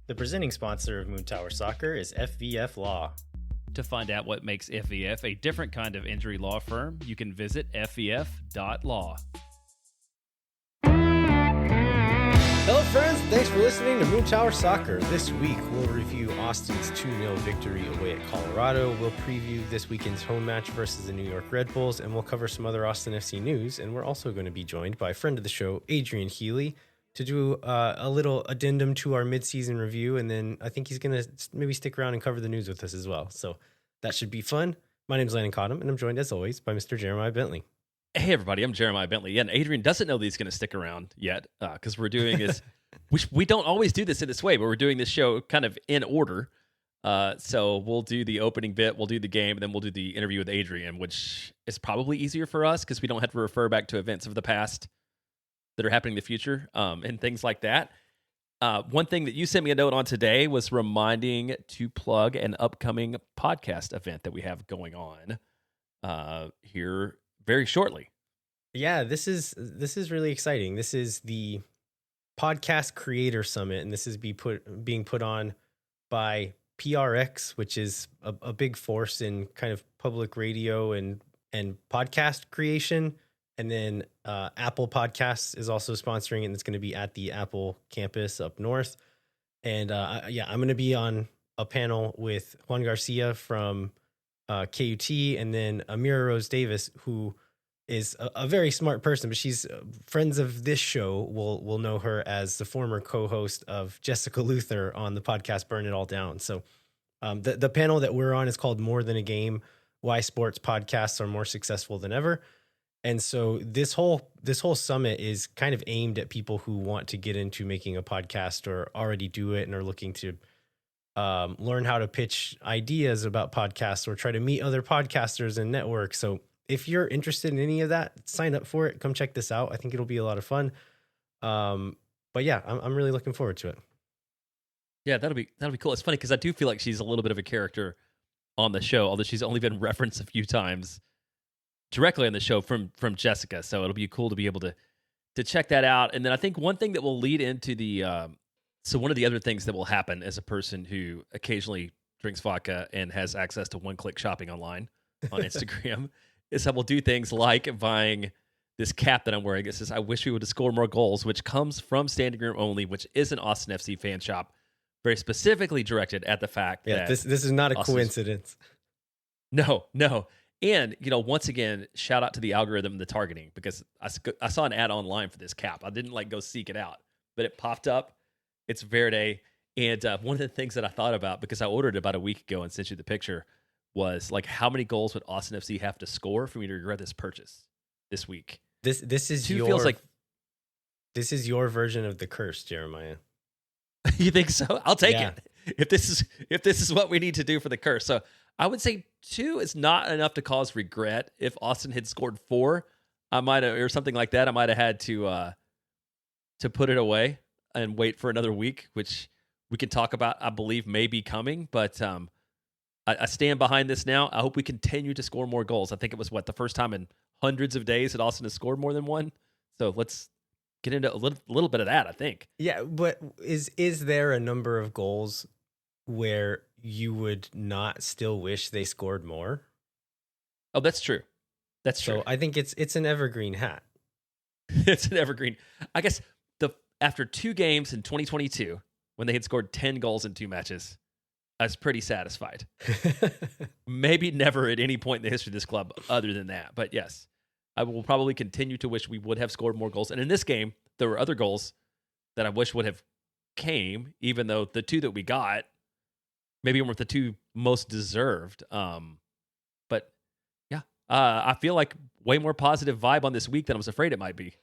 The presenting sponsor of Moon Tower Soccer is FVF Law. To find out what makes FVF a different kind of injury law firm, you can visit fvf.law. Hello friends, thanks for listening to Moon Tower Soccer. This week we'll review Austin's 2-0 victory away at Colorado. We'll preview this weekend's home match versus the New York Red Bulls, and we'll cover some other Austin FC news. And we're also going to be joined by a friend of the show, Adrian Healey, to do a little addendum to our midseason review. And then I think he's going to maybe stick around and cover the news with us as well. So that should be fun. My name's Landon Cottom, and I'm joined as always by Mr. Jeremiah Bentley. Hey everybody, I'm Jeremiah Bentley. Yeah, and Adrian doesn't know that he's going to stick around yet because we're doing this. we don't always do this in this way, but we're doing this show kind of in order. So we'll do the opening bit, we'll do the game, and then we'll do the interview with Adrian, which is probably easier for us because we don't have to refer back to events of the past that are happening in the future and things like that. One thing that you sent me a note on today was reminding to plug an upcoming podcast event that we have going on here very shortly. Yeah, this is really exciting. This is the Podcast Creator Summit, and this is being put on by PRX, which is a big force in kind of public radio and podcast creation. And then Apple Podcasts is also sponsoring it, and it's going to be at the Apple campus up north. And I'm going to be on a panel with Juan Garcia from KUT, and then Amira Rose Davis, who is a very smart person, but she's friends of this show will know her as the former co-host of Jessica Luther on the podcast Burn It All Down. So the panel that we're on is called More Than a Game: Why Sports Podcasts Are More Successful Than Ever. And so this whole summit is kind of aimed at people who want to get into making a podcast or already do it and are looking to learn how to pitch ideas about podcasts or try to meet other podcasters and network. So if you're interested in any of that, sign up for it. Come check this out. I think it'll be a lot of fun. But yeah, I'm really looking forward to it. Yeah, that'll be cool. It's funny because I do feel like she's a little bit of a character on the show, although she's only been referenced a few times directly on the show from Jessica. So it'll be cool to be able to check that out. And then I think one thing that will lead into the so one of the other things that will happen as a person who occasionally drinks vodka and has access to one-click shopping online on Instagram is I will do things like buying this cap that I'm wearing. It says, "I wish we would have scored more goals," which comes from Standing Room Only, which is an Austin FC fan shop, very specifically directed at the fact that this is not a coincidence. No. And, once again, shout out to the algorithm and the targeting, because I saw an ad online for this cap. I didn't go seek it out, but it popped up. It's Verde. And one of the things that I thought about, because I ordered it about a week ago and sent you the picture, was how many goals would Austin FC have to score for me to regret this purchase this week? This is this is your version of the curse, Jeremiah. You think so? I'll take it. If this is what we need to do for the curse. So I would say 2 is not enough to cause regret. If Austin had scored 4, I might have, or something like that, I might have had to put it away and wait for another week, which we can talk about, I believe, may be coming. But I stand behind this now. I hope we continue to score more goals. I think it was the first time in hundreds of days that Austin has scored more than one. So let's get into a little bit of that, I think. Yeah, but is there a number of goals where you would not still wish they scored more? Oh, that's true. That's true. So I think it's an evergreen hat. It's an evergreen. I guess after 2 games in 2022, when they had scored 10 goals in 2 matches, I was pretty satisfied. Maybe never at any point in the history of this club other than that. But yes, I will probably continue to wish we would have scored more goals. And in this game, there were other goals that I wish would have came, even though the 2 that we got maybe weren't the 2 most deserved. But yeah, I feel like way more positive vibe on this week than I was afraid it might be.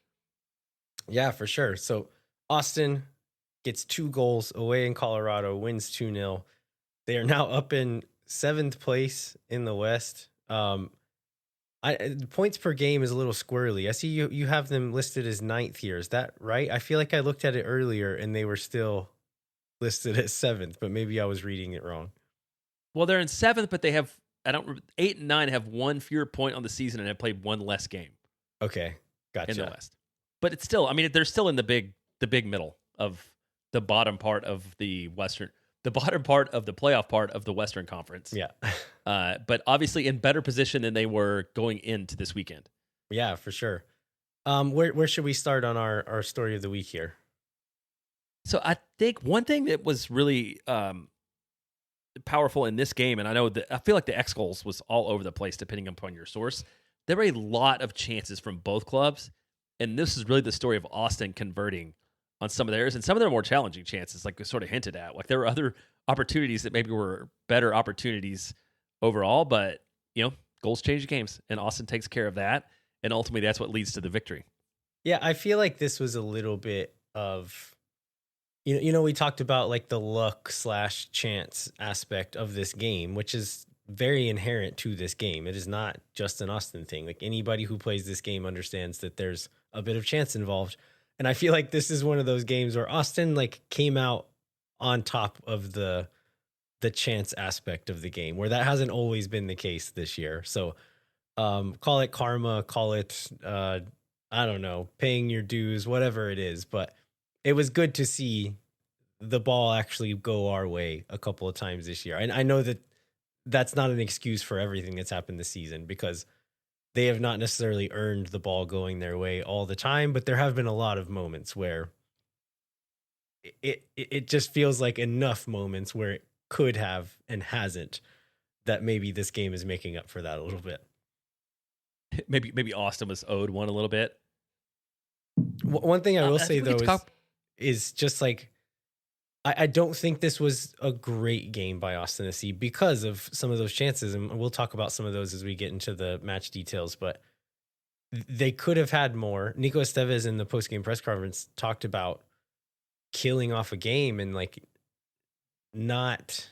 Yeah, for sure. So Austin gets 2 goals away in Colorado, wins 2-0. They are now up in 7th place in the West. Points per game is a little squirrely. I see you have them listed as 9th here. Is that right? I feel like I looked at it earlier and they were still listed as 7th, but maybe I was reading it wrong. Well, they're in 7th, but they have 8 and 9 have 1 fewer point on the season and have played 1 less game. Okay, gotcha. In the West, but it's still, they're still in the big middle of the bottom part of the bottom part of the playoff part of the Western Conference. Yeah. But obviously in better position than they were going into this weekend. Yeah, for sure. Where should we start on our story of the week here? So I think one thing that was really powerful in this game, and I feel like the X goals was all over the place depending upon your source. There were a lot of chances from both clubs, and this is really the story of Austin converting on some of theirs, and some of their more challenging chances, like we sort of hinted at. Like there were other opportunities that maybe were better opportunities overall, but goals change games, and Austin takes care of that, and ultimately that's what leads to the victory. Yeah, I feel like this was a little bit of we talked about like the luck / chance aspect of this game, which is very inherent to this game. It is not just an Austin thing. Like anybody who plays this game understands that there's a bit of chance involved. And I feel like this is one of those games where Austin like came out on top of the chance aspect of the game, where that hasn't always been the case this year. So call it karma, call it I don't know, paying your dues, whatever it is, but it was good to see the ball actually go our way a couple of times this year. And I know that that's not an excuse for everything that's happened this season, because they have not necessarily earned the ball going their way all the time, but there have been a lot of moments where it just feels like enough moments where it could have and hasn't, that maybe this game is making up for that a little bit. Maybe Austin was owed one a little bit. One thing I will say though is just like, I don't think this was a great game by Austin FC because of some of those chances. And we'll talk about some of those as we get into the match details, but they could have had more. Nico Estevez in the post-game press conference talked about killing off a game and like not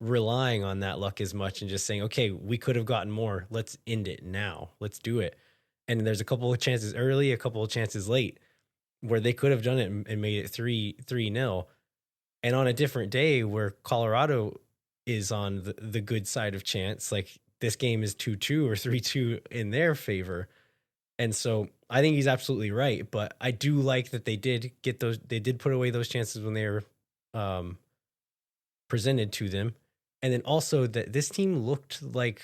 relying on that luck as much and just saying, okay, we could have gotten more. Let's end it now. Let's do it. And there's a couple of chances early, a couple of chances late where they could have done it and made it 3-0. And on a different day where Colorado is on the good side of chance, like this game is 2-2 or 3-2 in their favor. And so I think he's absolutely right. But I do like that they did put away those chances when they were presented to them. And then also that this team looked like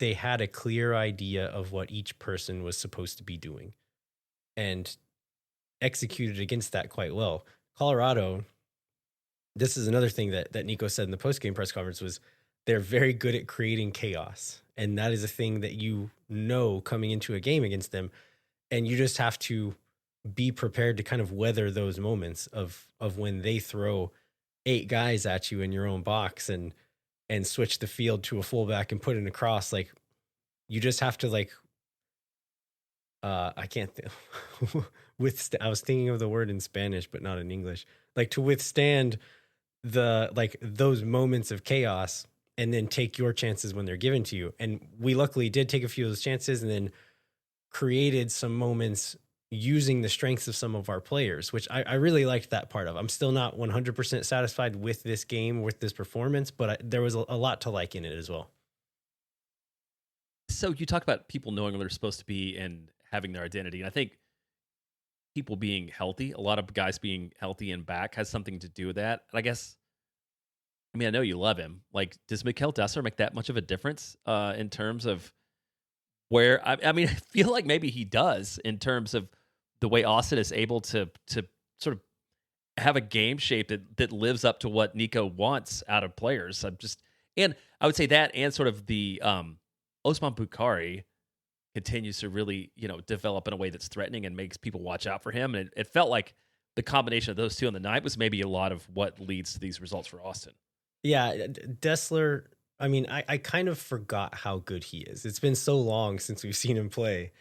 they had a clear idea of what each person was supposed to be doing and executed against that quite well. Colorado, this is another thing that Nico said in the post-game press conference, was they're very good at creating chaos. And that is a thing that coming into a game against them. And you just have to be prepared to kind of weather those moments of when they throw 8 guys at you in your own box and switch the field to a fullback and put it across. Like you just have to like, I can't I was thinking of the word in Spanish, but not in English, like to withstand those moments of chaos and then take your chances when they're given to you. And we luckily did take a few of those chances and then created some moments using the strengths of some of our players, which I really liked that part of. I'm still not 100% satisfied with this game, with this performance, but there was a lot to like in it as well. So you talked about people knowing where they're supposed to be and having their identity. And I think people being healthy, a lot of guys being healthy and back has something to do with that. And I guess, I know you love him. Like, does Mikkel Desler make that much of a difference in terms of where, I feel like maybe he does in terms of the way Austin is able to sort of have a game shape that lives up to what Nico wants out of players. And I would say that, and sort of the Osman Bukari continues to really, develop in a way that's threatening and makes people watch out for him. And it felt like the combination of those two on the night was maybe a lot of what leads to these results for Austin. Yeah, Desler, I kind of forgot how good he is. It's been so long since we've seen him play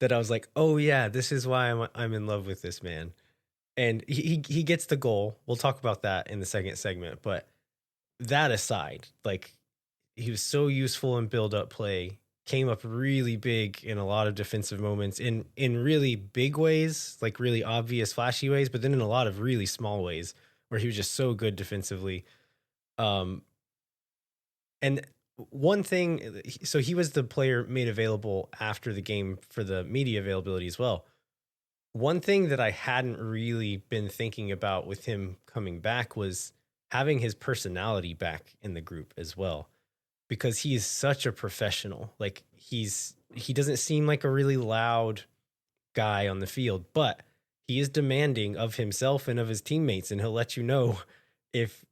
that I was like, oh yeah, this is why I'm in love with this man. And he gets the goal. We'll talk about that in the second segment. But that aside, like he was so useful in build-up play, came up really big in a lot of defensive moments in really big ways, like really obvious, flashy ways, but then in a lot of really small ways where he was just so good defensively. And one thing, so he was the player made available after the game for the media availability as well. one thing that I hadn't really been thinking about with him coming back was having his personality back in the group as well, because he is such a professional. Like he doesn't seem like a really loud guy on the field, but he is demanding of himself and of his teammates, and he'll let you know if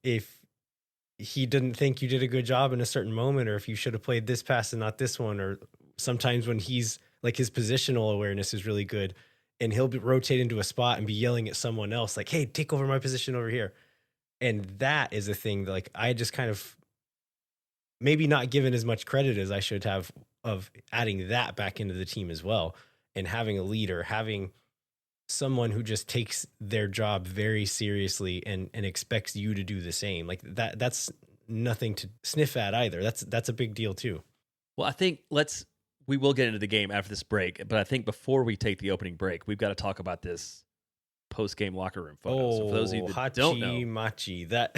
he didn't think you did a good job in a certain moment, or if you should have played this pass and not this one, or sometimes when he's like his positional awareness is really good and he'll rotate into a spot and be yelling at someone else like, hey, take over my position over here. And that is a thing that, like, I just kind of maybe not given as much credit as I should have of adding that back into the team as well, and having a leader, having someone who just takes their job very seriously and expects you to do the same. Like that's nothing to sniff at either. That's a big deal too. Well, I think we will get into the game after this break, but I think before we take the opening break, we've got to talk about this post-game locker room photo. So for those of you that don't know, machi, that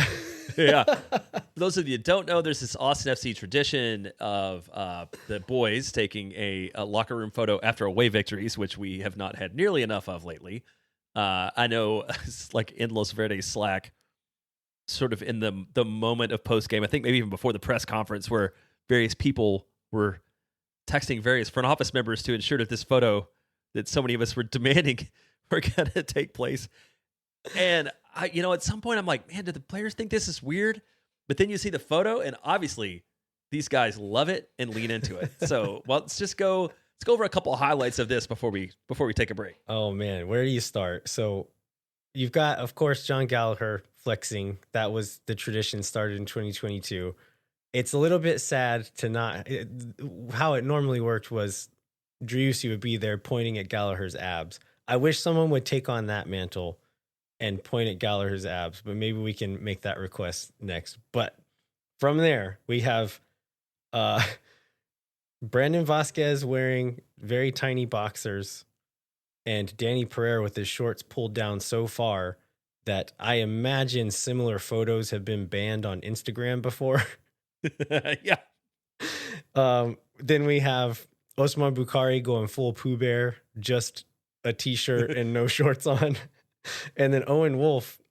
yeah. For those of you that don't know, there's this Austin FC tradition of the boys taking a locker room photo after away victories, which we have not had nearly enough of lately. I know, like in Los Verdes Slack, sort of in the moment of post-game, I think maybe even before the press conference, where various people were texting various front office members to ensure that this photo that so many of us were demanding were going to take place. And at some point I'm like, man, do the players think this is weird? But then you see the photo, and obviously these guys love it and lean into it. So, well, let's go over a couple of highlights of this before we take a break. Oh man, where do you start? So you've got, of course, John Gallagher flexing. That was the tradition started in 2022. It's a little bit sad to not. How it normally worked was Driussi would be there pointing at Gallagher's abs. I wish someone would take on that mantle and point at Gallagher's abs, but maybe we can make that request next. But from there, we have Brandon Vazquez wearing very tiny boxers and Danny Pereira with his shorts pulled down so far that I imagine similar photos have been banned on Instagram before. Yeah. Then we have Osman Bukari going full Pooh Bear, just a t-shirt and no shorts on. And then Owen Wolf,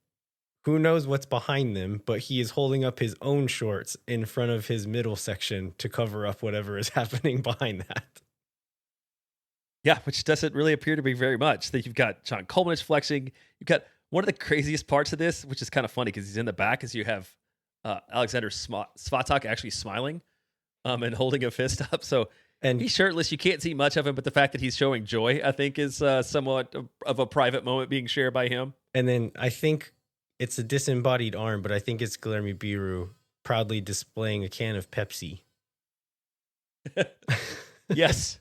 who knows what's behind them, but he is holding up his own shorts in front of his middle section to cover up whatever is happening behind that. Yeah, which doesn't really appear to be very much. That you've got John Coleman flexing. You've got one of the craziest parts of this, which is kind of funny because he's in the back, is you have Alexander Svatak actually smiling and holding a fist up. So and he's shirtless. You can't see much of him, but the fact that he's showing joy, I think, is somewhat of a private moment being shared by him. And then I think it's a disembodied arm, but I think it's Guilherme Biru proudly displaying a can of Pepsi. Yes.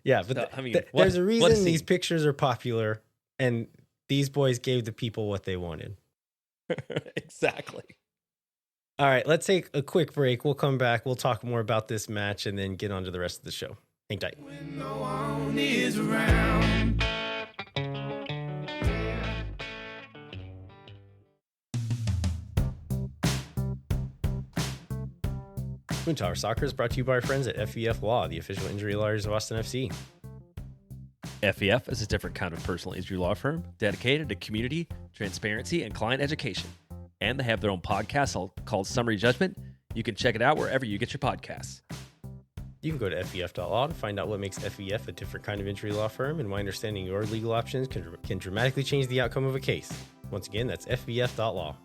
Yeah, but so, there's a reason these pictures are popular, and these boys gave the people what they wanted. Exactly. All right, let's take a quick break. We'll come back. We'll talk more about this match and then get on to the rest of the show. Hang tight. When no one is around. Moontower Soccer is brought to you by our friends at FEF Law, the official injury lawyers of Austin FC. FEF is a different kind of personal injury law firm dedicated to community, transparency, and client education. And they have their own podcast called Summary Judgment. You can check it out wherever you get your podcasts. You can go to FEF.law to find out what makes FEF a different kind of injury law firm and why understanding your legal options can dramatically change the outcome of a case. Once again, that's FEF.law.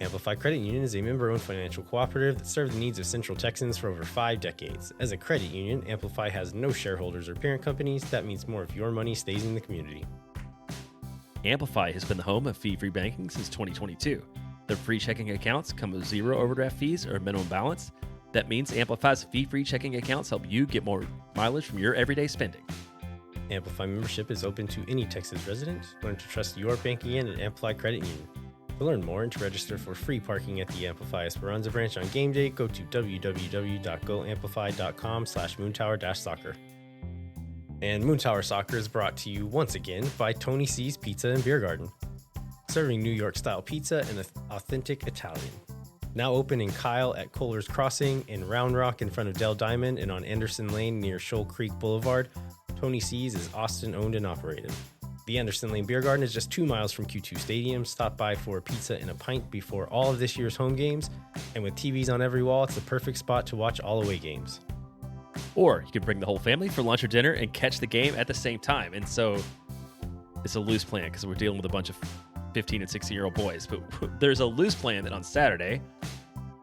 Amplify Credit Union is a member-owned financial cooperative that served the needs of Central Texans for over 5 decades. As a credit union, Amplify has no shareholders or parent companies. That means more of your money stays in the community. Amplify has been the home of fee-free banking since 2022. Their free checking accounts come with 0 overdraft fees or minimum balance. That means Amplify's fee-free checking accounts help you get more mileage from your everyday spending. Amplify membership is open to any Texas resident. Learn to trust your banking in at Amplify Credit Union. To learn more and to register for free parking at the Amplify Esperanza branch on game day, go to www.goamplify.com/moontower-soccer. And Moontower Soccer is brought to you once again by Tony C's Pizza and Beer Garden, serving New York-style pizza and authentic Italian. Now open in Kyle at Kohler's Crossing, in Round Rock in front of Dell Diamond, and on Anderson Lane near Shoal Creek Boulevard. Tony C's is Austin owned and operated. The Anderson Lane Beer Garden is just 2 miles from Q2 Stadium. Stop by for a pizza and a pint before all of this year's home games. And with TVs on every wall, it's the perfect spot to watch all away games. Or you can bring the whole family for lunch or dinner and catch the game at the same time. And so it's a loose plan because we're dealing with a bunch of 15 and 16-year-old boys. But there's a loose plan that on Saturday,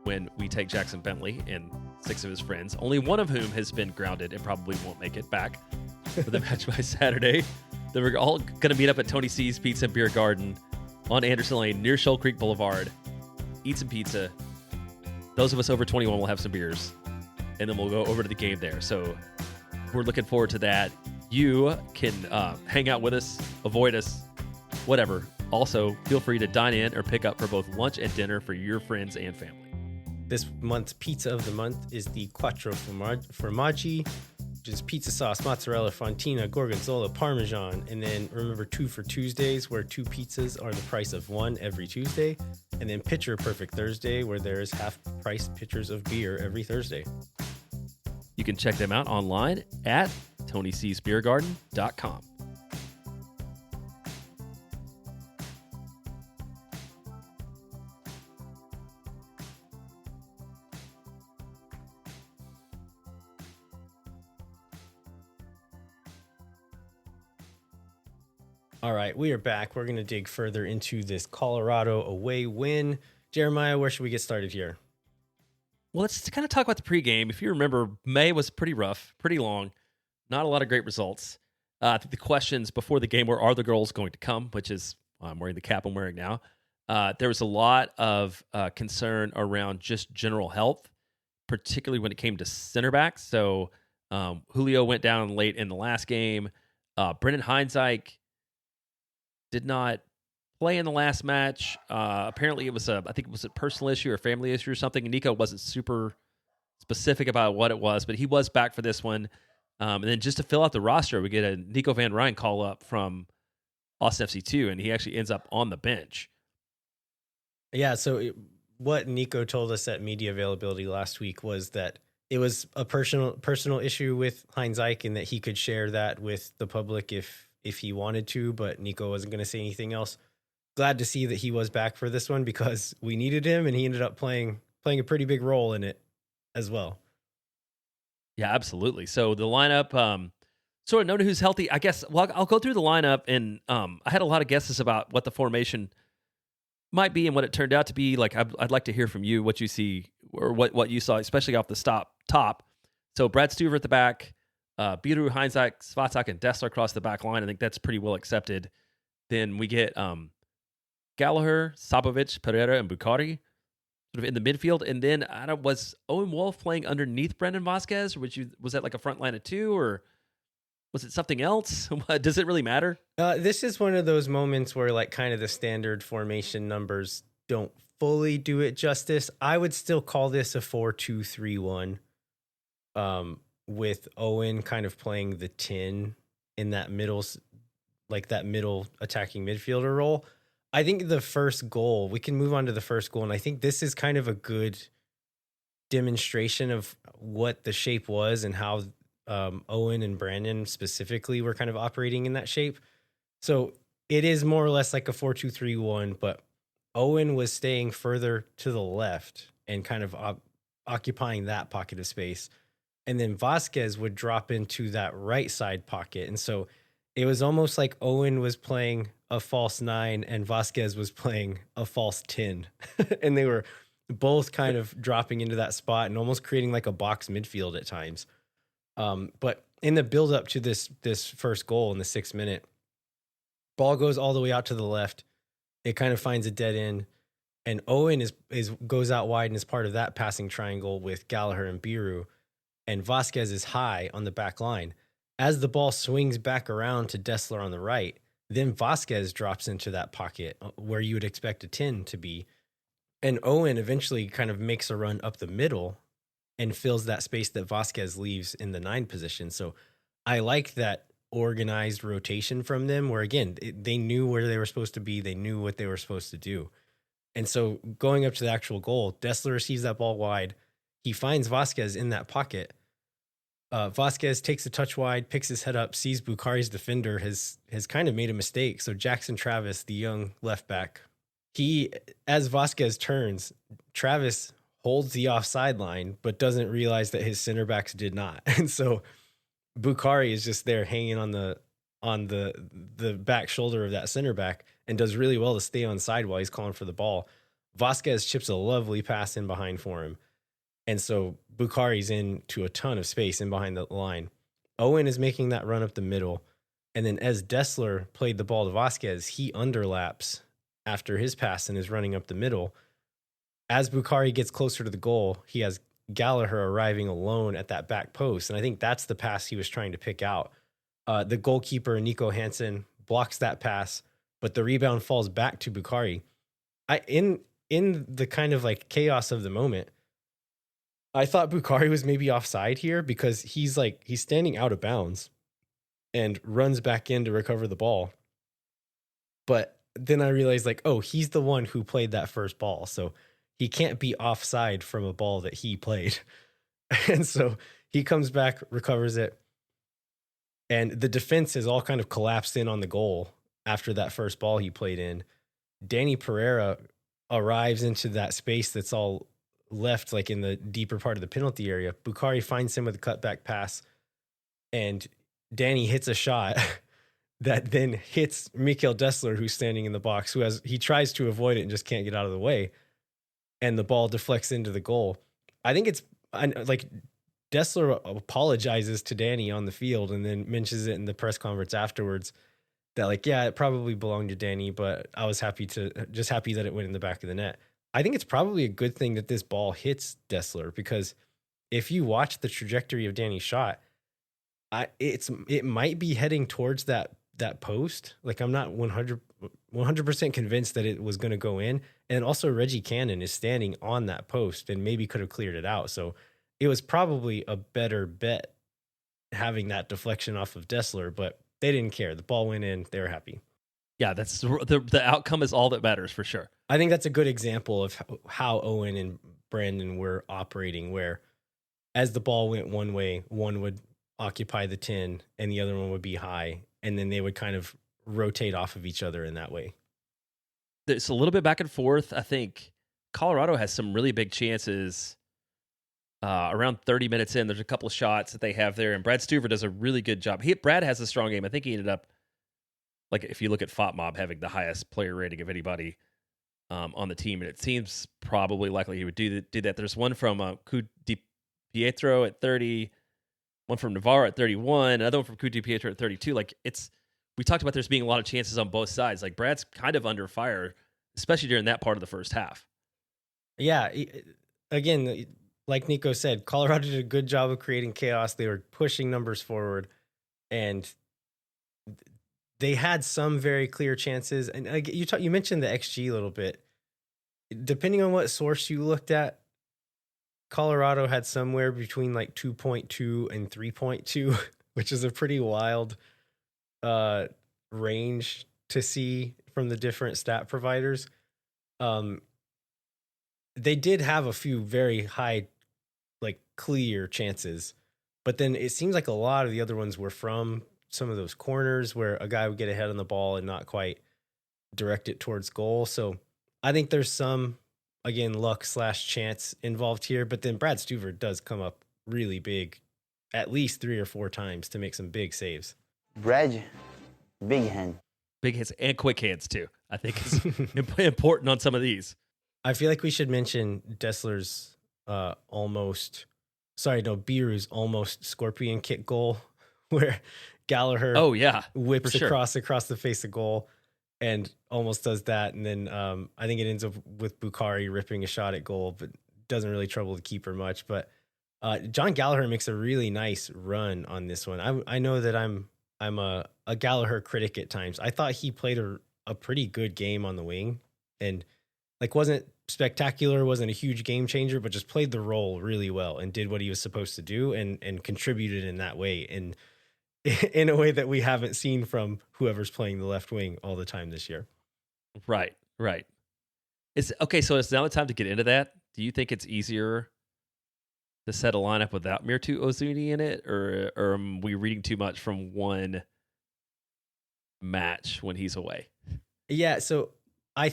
when we take Jackson Bentley and 6 of his friends, only one of whom has been grounded and probably won't make it back for the match by Saturday, that we're all going to meet up at Tony C's Pizza and Beer Garden on Anderson Lane near Shoal Creek Boulevard, eat some pizza. Those of us over 21 will have some beers, and then we'll go over to the game there. So we're looking forward to that. You can hang out with us, avoid us, whatever. Also, feel free to dine in or pick up for both lunch and dinner for your friends and family. This month's pizza of the month is the Quattro Formaggi, which is pizza sauce, mozzarella, fontina, gorgonzola, parmesan. And then remember 2 for Tuesdays, where 2 pizzas are the price of 1 every Tuesday. And then Pitcher Perfect Thursday, where there's half-price pitchers of beer every Thursday. You can check them out online at TonyC'sBeerGarden.com. All right, we are back. We're going to dig further into this Colorado away win. Jeremiah, where should we get started here? Well, let's kind of talk about the pregame. If you remember, May was pretty rough, pretty long, not a lot of great results. I think the questions before the game were, are the girls going to come, which is, I'm wearing the cap I'm wearing now. There was a lot of concern around just general health, particularly when it came to center backs. So Julio went down late in the last game. Brendan Heinzike did not play in the last match. Apparently it was I think it was a personal issue or family issue or something. Nico wasn't super specific about what it was, but he was back for this one. And then just to fill out the roster, we get a Nico Van Ryn call up from Austin FC2, and he actually ends up on the bench. Yeah, so what Nico told us at media availability last week was that it was a personal issue with Heinzike, and that he could share that with the public if he wanted to, but Nico wasn't going to say anything else. Glad to see that he was back for this one because we needed him, and he ended up playing a pretty big role in it as well. Yeah, absolutely. So the lineup, sort of known who's healthy. I guess I'll go through the lineup, and I had a lot of guesses about what the formation might be and what it turned out to be. Like, I'd like to hear from you what you see or what you saw, especially off the top. So Brad Stuver at the back, Biru, Heinzike, Svatak, and Desler across the back line. I think that's pretty well accepted. Then we get Gallagher, Sabovic, Pereira, and Bukari sort of in the midfield. And then was Owen Wolf playing underneath Brendan Vazquez? Was that like a front line of 2, or was it something else? Does it really matter? This is one of those moments where like kind of the standard formation numbers don't fully do it justice. I would still call this a 4-2-3-1. With Owen kind of playing the 10 in that middle attacking midfielder role. I think the first goal, we can move on to the first goal, and I think this is kind of a good demonstration of what the shape was and how Owen and Brandon specifically were kind of operating in that shape. So it is more or less like a 4-2-3-1, but Owen was staying further to the left and kind of occupying that pocket of space. And then Vazquez would drop into that right side pocket. And so it was almost like Owen was playing a false 9 and Vazquez was playing a false 10. And they were both kind of dropping into that spot and almost creating like a box midfield at times. But in the build up to this first goal in the 6th minute, ball goes all the way out to the left. It kind of finds a dead end. And Owen goes out wide and is part of that passing triangle with Gallagher and Biru. And Vazquez is high on the back line. As the ball swings back around to Desler on the right, then Vazquez drops into that pocket where you would expect a 10 to be. And Owen eventually kind of makes a run up the middle and fills that space that Vazquez leaves in the 9 position. So I like that organized rotation from them where, again, they knew where they were supposed to be. They knew what they were supposed to do. And so going up to the actual goal, Desler receives that ball wide. He finds Vazquez in that pocket. Vazquez takes a touch wide, picks his head up, sees Bukari's defender has kind of made a mistake. So Jackson Travis, the young left back, as Vazquez turns, Travis holds the offside line, but doesn't realize that his center backs did not. And so Bukari is just there hanging on the back shoulder of that center back and does really well to stay on side while he's calling for the ball. Vazquez chips a lovely pass in behind for him. And so Bukari's into a ton of space in behind the line. Owen is making that run up the middle. And then as Desler played the ball to Vazquez, he underlaps after his pass and is running up the middle. As Bukari gets closer to the goal, he has Gallagher arriving alone at that back post. And I think that's the pass he was trying to pick out. The goalkeeper, Nico Hansen, blocks that pass, but the rebound falls back to Bukari. In the kind of like chaos of the moment, I thought Bukari was maybe offside here because he's standing out of bounds and runs back in to recover the ball. But then I realized he's the one who played that first ball. So he can't be offside from a ball that he played. And so he comes back, recovers it. And the defense has all kind of collapsed in on the goal after that first ball he played in. Danny Pereira arrives into that space that's all left like in the deeper part of the penalty area. Bukari finds him with a cutback pass, and Danny hits a shot that then hits Mikkel Desler, who's standing in the box, he tries to avoid it and just can't get out of the way, and the ball deflects into the goal. I think it's like Desler apologizes to Danny on the field and then mentions it in the press conference afterwards that it probably belonged to Danny, but I was happy that it went in the back of the net. I think it's probably a good thing that this ball hits Desler, because if you watch the trajectory of Danny's shot, it might be heading towards that post. Like, I'm not 100% convinced that it was going to go in. And also Reggie Cannon is standing on that post and maybe could have cleared it out. So it was probably a better bet having that deflection off of Desler, but they didn't care. The ball went in. They were happy. Yeah, that's the outcome is all that matters for sure. I think that's a good example of how Owen and Brandon were operating, where as the ball went one way, one would occupy the 10 and the other one would be high, and then they would kind of rotate off of each other in that way. It's a little bit back and forth. I think Colorado has some really big chances around 30 minutes in. There's a couple of shots that they have there, and Brad Stuver does a really good job. Brad has a strong game. I think he ended up, like, if you look at FOTMob, having the highest player rating of anybody on the team, and it seems probably likely he would do that. There's one from Cu Di Pietro at 30, one from Navarro at 31, another one from Cu Di Pietro at 32. We talked about there's being a lot of chances on both sides. Like, Brad's kind of under fire, especially during that part of the first half. Yeah, again, like Nico said, Colorado did a good job of creating chaos. They were pushing numbers forward, and they had some very clear chances. And you mentioned the XG a little bit. Depending on what source you looked at, Colorado had somewhere between 2.2 and 3.2, which is a pretty wild range to see from the different stat providers. They did have a few very high, clear chances, but then it seems like a lot of the other ones were from some of those corners where a guy would get ahead on the ball and not quite direct it towards goal. So I think there's some, again, luck / chance involved here, but then Brad Stuver does come up really big, at least 3 or 4 times to make some big saves. Brad, big hand. Big hits and quick hands too, I think is important on some of these. I feel like we should mention Desler's Biru's almost scorpion kick goal where Gallagher whips across the face of goal and almost does that. And then I think it ends up with Bukari ripping a shot at goal, but doesn't really trouble the keeper much. But John Gallagher makes a really nice run on this one. I know that I'm a Gallagher critic at times. I thought he played a pretty good game on the wing, and wasn't spectacular, wasn't a huge game changer, but just played the role really well and did what he was supposed to do and contributed in that way, and in a way that we haven't seen from whoever's playing the left wing all the time this year. Right. So it's now the time to get into that. Do you think it's easier to set a lineup without Mirtu Uzuni in it, or am we reading too much from one match when he's away? Yeah, so I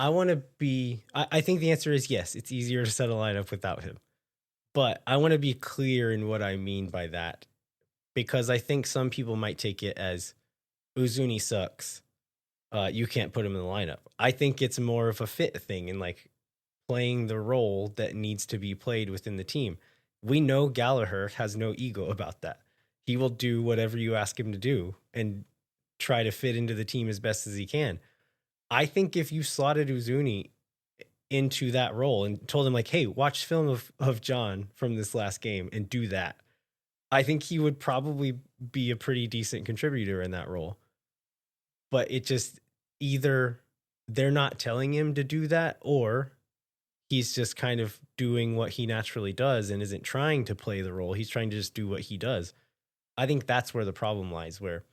want to be. I think the answer is yes. It's easier to set a lineup without him, but I want to be clear in what I mean by that, because I think some people might take it as Uzuni sucks. You can't put him in the lineup. I think it's more of a fit thing and like playing the role that needs to be played within the team. We know Gallagher has no ego about that. He will do whatever you ask him to do and try to fit into the team as best as he can. I think if you slotted Uzuni into that role and told him like, hey, watch film of John from this last game and do that, I think he would probably be a pretty decent contributor in that role. But it just either they're not telling him to do that, or he's just kind of doing what he naturally does and isn't trying to play the role. He's trying to just do what he does. I think that's where the problem lies, where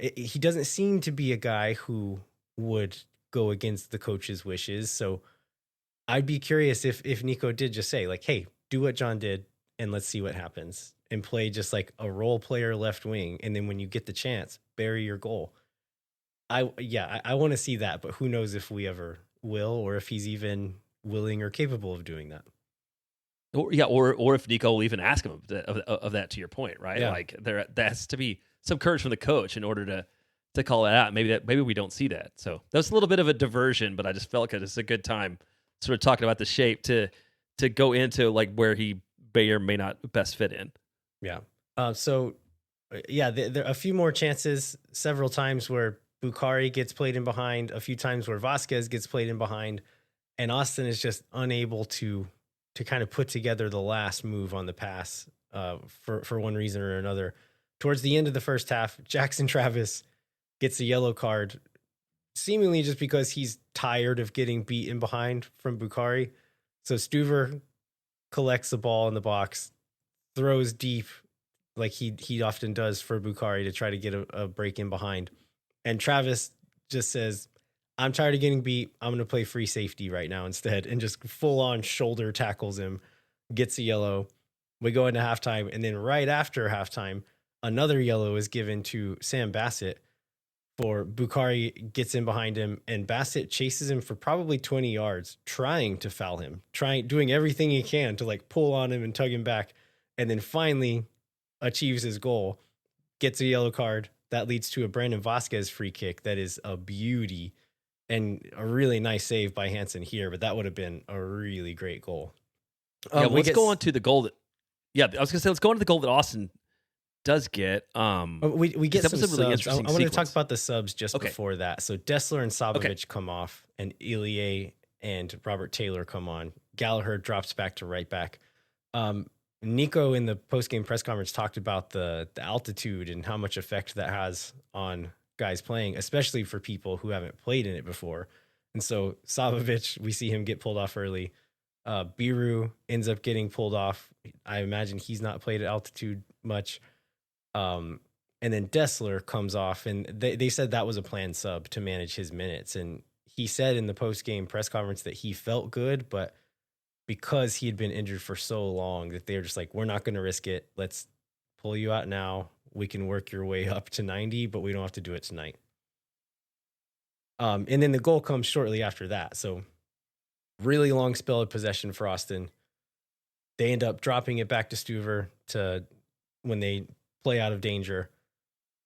he doesn't seem to be a guy who would go against the coach's wishes. So I'd be curious if Nico did just say like, hey, do what John did and let's see what happens, and play just like a role player left wing. And then when you get the chance, bury your goal. I want to see that, but who knows if we ever will, or if he's even willing or capable of doing that. Or if Nico will even ask him of that, to your point, right? Yeah. Like there has to be some courage from the coach in order to call it out. Maybe we don't see that. So that was a little bit of a diversion, but I just felt like it's a good time sort of talking about the shape to go into like where he may or may not best fit in. Yeah. There are a few more chances, several times where Bukari gets played in behind, a few times where Vazquez gets played in behind, and Austin is just unable to kind of put together the last move on the pass for one reason or another. Towards the end of the first half, Jackson Travis gets a yellow card, seemingly just because he's tired of getting beaten behind from Bukari. So Stuver collects the ball in the box, throws deep like he often does for Bukari to try to get a break in behind. And Travis just says, I'm tired of getting beat. I'm going to play free safety right now instead, and just full on shoulder tackles him, gets a yellow. We go into halftime, and then right after halftime, another yellow is given to Sam Bassett for Bukari gets in behind him, and Bassett chases him for probably 20 yards, trying to foul him, doing everything he can to like pull on him and tug him back, and then finally achieves his goal, gets a yellow card. That leads to a Brandon Vazquez free kick that is a beauty and a really nice save by Hansen here, but that would have been a really great goal. Let's go on to the goal that. Yeah, I was gonna say let's go on to the goal that Austin does get. We get some was a really subs. interesting I want to talk sequence. about the subs just before that. So Desler and Sabovic come off, and Ilie and Robert Taylor come on. Gallagher drops back to right back. Nico in the post-game press conference talked about the altitude and how much effect that has on guys playing, especially for people who haven't played in it before. And so Sabovic, we see him get pulled off early. Biru ends up getting pulled off. I imagine he's not played at altitude much. And then Desler comes off, and they said that was a planned sub to manage his minutes. And he said in the post-game press conference that he felt good, but because he had been injured for so long that they were just like, we're not going to risk it. Let's pull you out now. We can work your way up to 90, but we don't have to do it tonight. And then the goal comes shortly after that. So really long spell of possession for Austin. They end up dropping it back to Stuver to when they play out of danger.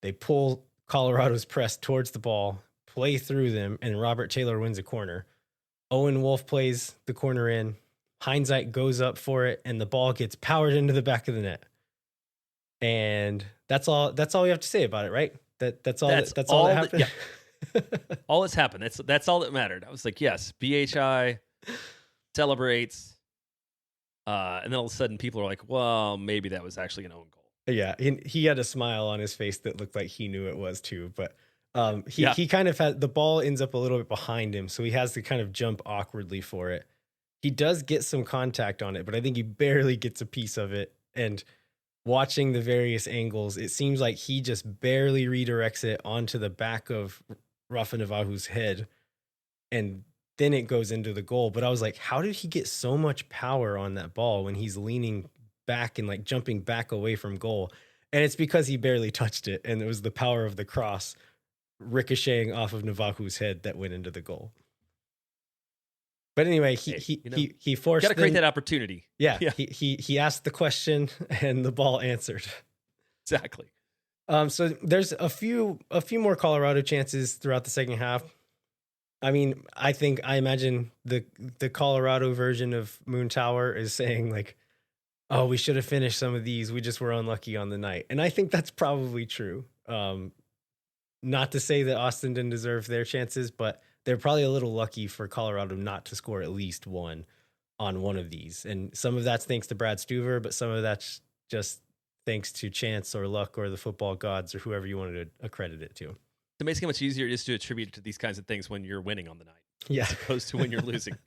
They pull Colorado's press towards the ball, play through them, and Robert Taylor wins a corner. Owen Wolf plays the corner in. Hindsight goes up for it, and the ball gets powered into the back of the net. And that's all we have to say about it, right? That's all that happened. All that's happened. That's all that mattered. I was like, yes, BHI celebrates. And then all of a sudden people are like, well, maybe that was actually an own goal. Yeah, he had a smile on his face that looked like he knew it was too, but he kind of had the ball ends up a little bit behind him, so he has to kind of jump awkwardly for it. He does get some contact on it, but I think he barely gets a piece of it. And watching the various angles, it seems like he just barely redirects it onto the back of Rafa Navaju's head. And then it goes into the goal. But I was like, how did he get so much power on that ball when he's leaning back and like jumping back away from goal? And it's because he barely touched it, and it was the power of the cross ricocheting off of Navaju's head that went into the goal. But anyway, he forced. Got to create that opportunity. Yeah, yeah. He asked the question, and the ball answered. Exactly. So there's a few more Colorado chances throughout the second half. I mean, I imagine the Colorado version of Moon Tower is saying like, "Oh, we should have finished some of these. We just were unlucky on the night," and I think that's probably true. Not to say that Austin didn't deserve their chances, but they're probably a little lucky for Colorado not to score at least one on one of these. And some of that's thanks to Brad Stuver, but some of that's just thanks to chance or luck or the football gods or whoever you wanted to accredit it to. It makes it much easier just to attribute to these kinds of things when you're winning on the night, yeah, as opposed to when you're losing.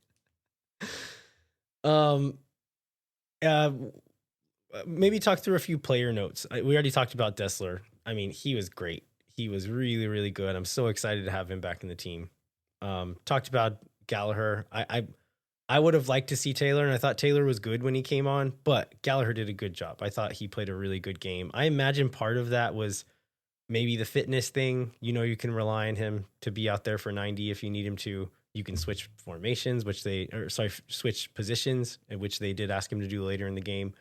Maybe talk through a few player notes. We already talked about Desler. I mean, he was great. He was really, really good. I'm so excited to have him back in the team. Talked about Gallagher. I would have liked to see Taylor, and I thought Taylor was good when he came on, but Gallagher did a good job. I thought he played a really good game. I imagine part of that was maybe the fitness thing. You know, you can rely on him to be out there for 90 if you need him to. You can switch formations, switch positions, which they did ask him to do later in the game.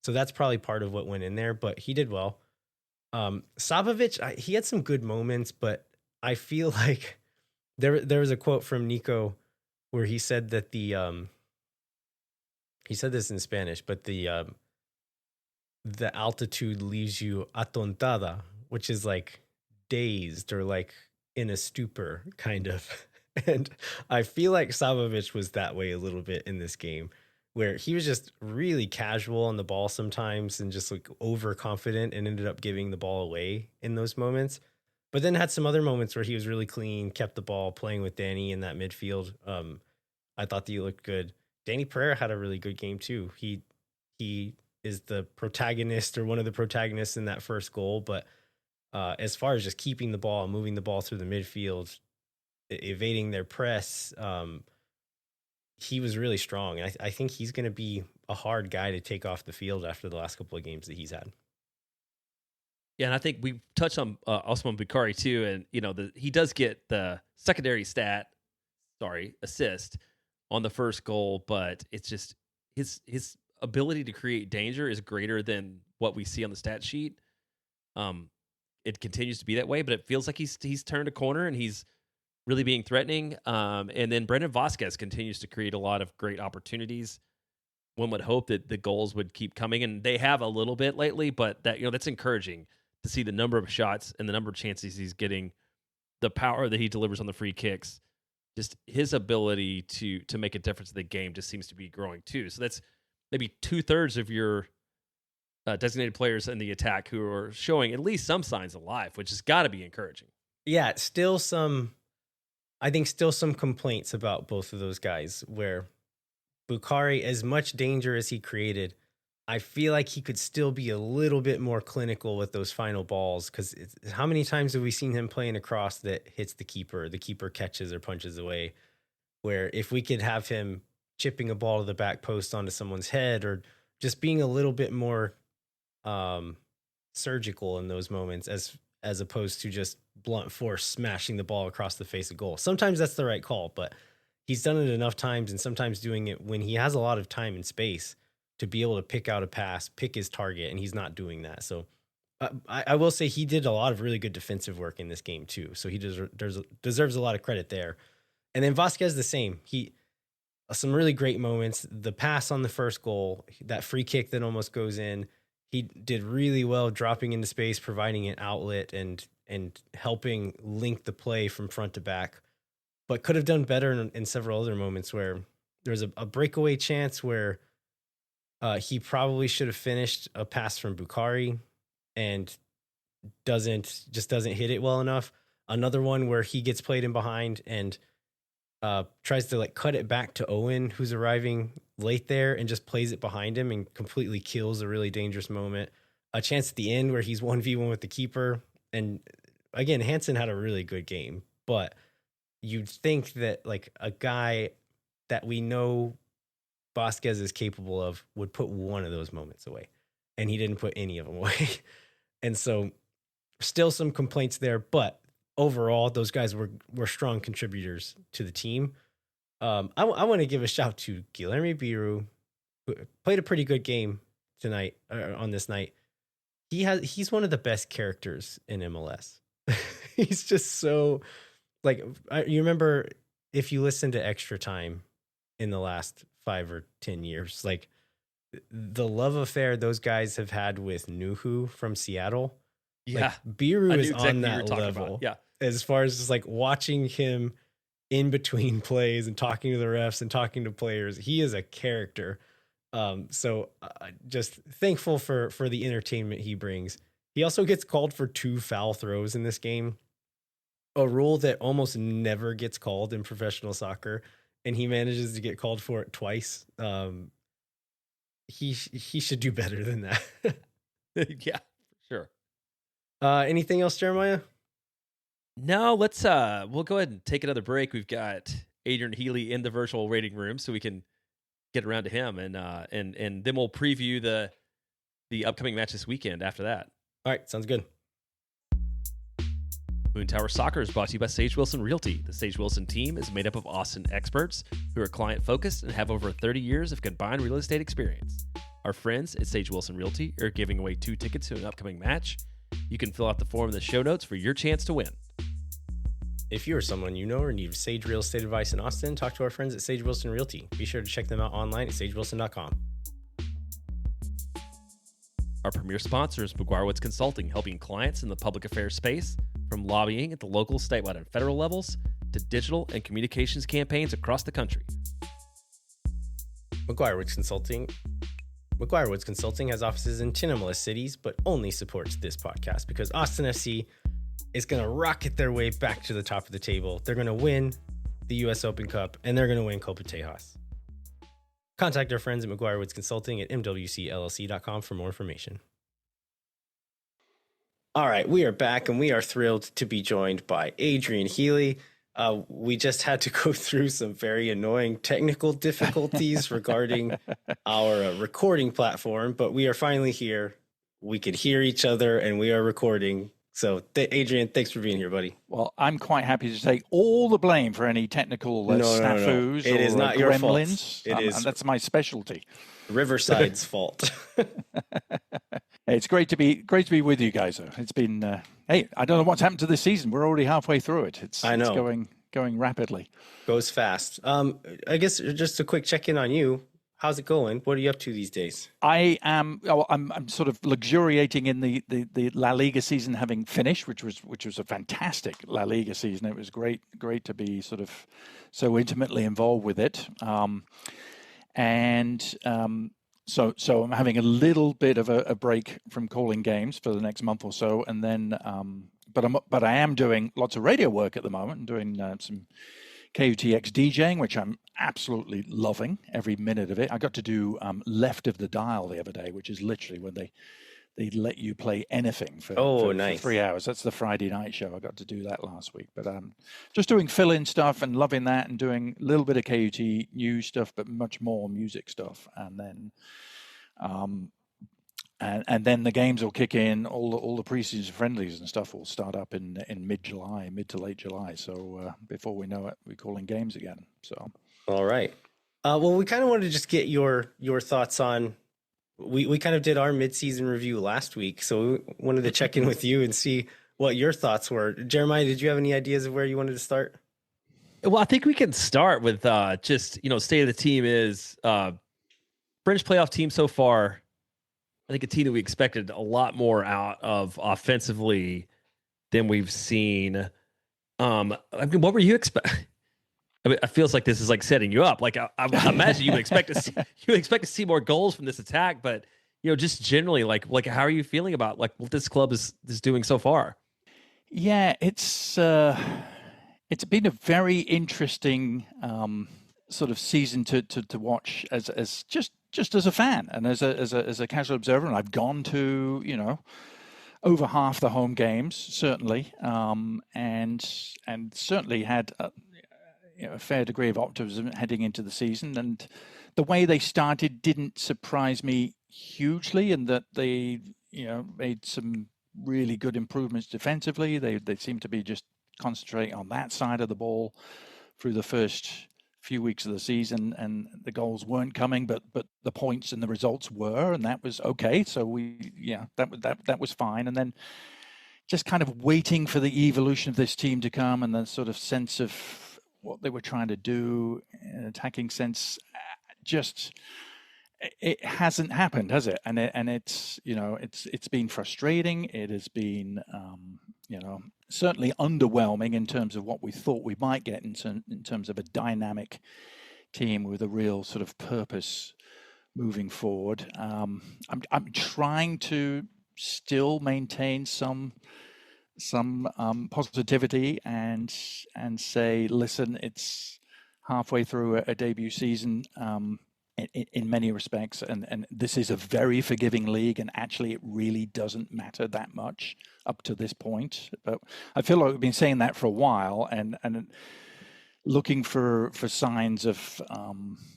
So that's probably part of what went in there, but he did well. Sabovic, he had some good moments, but I feel like there was a quote from Nico where he said that he said this in Spanish, but the altitude leaves you atontada, which is like dazed or like in a stupor kind of. And I feel like Sabovic was that way a little bit in this game, where he was just really casual on the ball sometimes and just like overconfident and ended up giving the ball away in those moments. But then had some other moments where he was really clean, kept the ball, playing with Danny in that midfield. I thought that he looked good. Danny Pereira had a really good game too. He is the protagonist or one of the protagonists in that first goal. But as far as just keeping the ball, moving the ball through the midfield, evading their press, he was really strong. And I think he's going to be a hard guy to take off the field after the last couple of games that he's had. Yeah, and I think we touched on Osman Bukari too, and he does get the secondary assist on the first goal, but it's just his ability to create danger is greater than what we see on the stat sheet. It continues to be that way, but it feels like he's turned a corner and he's really being threatening. And then Brendan Vazquez continues to create a lot of great opportunities. One would hope that the goals would keep coming, and they have a little bit lately, but that's encouraging to see the number of shots and the number of chances he's getting, the power that he delivers on the free kicks. Just his ability to make a difference in the game just seems to be growing too. So that's maybe 2/3 of your designated players in the attack who are showing at least some signs of life, which has got to be encouraging. Yeah, I think still some complaints about both of those guys, where Bukari, as much danger as he created, I feel like he could still be a little bit more clinical with those final balls, because how many times have we seen him playing across that hits the keeper catches or punches away, where if we could have him chipping a ball to the back post onto someone's head or just being a little bit more surgical in those moments as opposed to just blunt force smashing the ball across the face of goal. Sometimes that's the right call, but he's done it enough times, and sometimes doing it when he has a lot of time and space to be able to pick out a pass, pick his target, and he's not doing that. So I will say he did a lot of really good defensive work in this game too. So he deserves a lot of credit there. And then Vazquez the same. He some really great moments. The pass on the first goal, that free kick that almost goes in, he did really well dropping into space, providing an outlet and helping link the play from front to back. But could have done better in several other moments where there was a breakaway chance where he probably should have finished a pass from Bukari and doesn't hit it well enough. Another one where he gets played in behind and tries to like cut it back to Owen, who's arriving late there, and just plays it behind him and completely kills a really dangerous moment. A chance at the end where he's 1v1 with the keeper. And again, Hansen had a really good game, but you'd think that like a guy that we know Vazquez is capable of would put one of those moments away, and he didn't put any of them away. And so still some complaints there, but overall those guys were strong contributors to the team. I want to give a shout to Guilherme Biru, who played a pretty good game tonight on this night. He's one of the best characters in MLS. He's just so like, you remember if you listen to Extra Time in the last 5 or 10 years, like the love affair those guys have had with Nuhu from Seattle. Yeah. Like, Biru is exactly on that level. about. Yeah. As far as just like watching him in between plays and talking to the refs and talking to players, he is a character. So just thankful for the entertainment he brings. He also gets called for 2 foul throws in this game, a rule that almost never gets called in professional soccer, and he manages to get called for it twice. He should do better than that. Yeah, for sure. Anything else, Jeremiah? No, let's we'll go ahead and take another break. We've got Adrian Healey in the virtual rating room, so we can get around to him, and then we'll preview the upcoming match this weekend after that. All right, sounds good. Moon Tower Soccer is brought to you by Sage Wilson Realty. The Sage Wilson team is made up of Austin experts who are client-focused and have over 30 years of combined real estate experience. Our friends at Sage Wilson Realty are giving away 2 tickets to an upcoming match. You can fill out the form in the show notes for your chance to win. If you or someone you know or need Sage real estate advice in Austin, talk to our friends at Sage Wilson Realty. Be sure to check them out online at sagewilson.com. Our premier sponsor is McGuire Woods Consulting, helping clients in the public affairs space, from lobbying at the local, statewide, and federal levels to digital and communications campaigns across the country. McGuire Woods Consulting has offices in 10 MLS cities, but only supports this podcast because Austin FC is going to rocket their way back to the top of the table. They're going to win the U.S. Open Cup, and they're going to win Copa Tejas. Contact our friends at McGuire Woods Consulting at mwcllc.com for more information. All right, we are back, and we are thrilled to be joined by Adrian Healey. We just had to go through some very annoying technical difficulties regarding our recording platform, but we are finally here. We could hear each other, and we are recording. So, Adrian, thanks for being here, buddy. Well, I'm quite happy to take all the blame for any technical snafus It or is not your gremlins. fault. And that's my specialty. Riverside's fault. It's great to be with you guys, though. It's been hey, I don't know what's happened to this season. We're already halfway through it. It's going rapidly. Goes fast. I guess just a quick check-in on you. How's it going? What are you up to these days? I'm sort of luxuriating in the La Liga season having finished, which was a fantastic La Liga season. It was great to be sort of so intimately involved with it. So I'm having a little bit of a break from calling games for the next month or so, and then but I am doing lots of radio work at the moment. I'm doing some KUTX DJing, which I'm absolutely loving every minute of it. I got to do Left of the Dial the other day, which is literally when they let you play anything for nice. 3 hours. That's the Friday night show. I got to do that last week. But just doing fill-in stuff and loving that, and doing a little bit of KUT news stuff, but much more music stuff. And then and then the games will kick in. All the preseason friendlies and stuff will start up in mid to late July. So before we know it, we're calling games again. So all right. Well, we kind of wanted to just get your thoughts on. We kind of did our mid-season review last week, so we wanted to check in with you and see what your thoughts were. Jeremiah, did you have any ideas of where you wanted to start? Well, I think we can start with just state of the team is French playoff team so far. I think a team that we expected a lot more out of offensively than we've seen. I mean, what were you expecting? I mean, it feels like this is like setting you up. Like I imagine you would expect to see more goals from this attack, but just generally, like how are you feeling about like what this club is doing so far? Yeah, it's been a very interesting sort of season to watch as just as a fan and as a casual observer. And I've gone to over half the home games certainly, and certainly had a fair degree of optimism heading into the season, and the way they started didn't surprise me hugely, in that they made some really good improvements defensively. They seem to be just concentrating on that side of the ball through the first few weeks of the season, and the goals weren't coming, but the points and the results were, and that was okay. So that was fine. And then just kind of waiting for the evolution of this team to come, and the sort of sense of what they were trying to do, an attacking sense, just it hasn't happened, has it? And it's it's been frustrating. It has been certainly underwhelming in terms of what we thought we might get in terms of a dynamic team with a real sort of purpose moving forward. I'm trying to still maintain some positivity and say, listen, it's halfway through a debut season. In many respects, and this is a very forgiving league, and actually it really doesn't matter that much up to this point. But I feel like we've been saying that for a while, and looking for signs of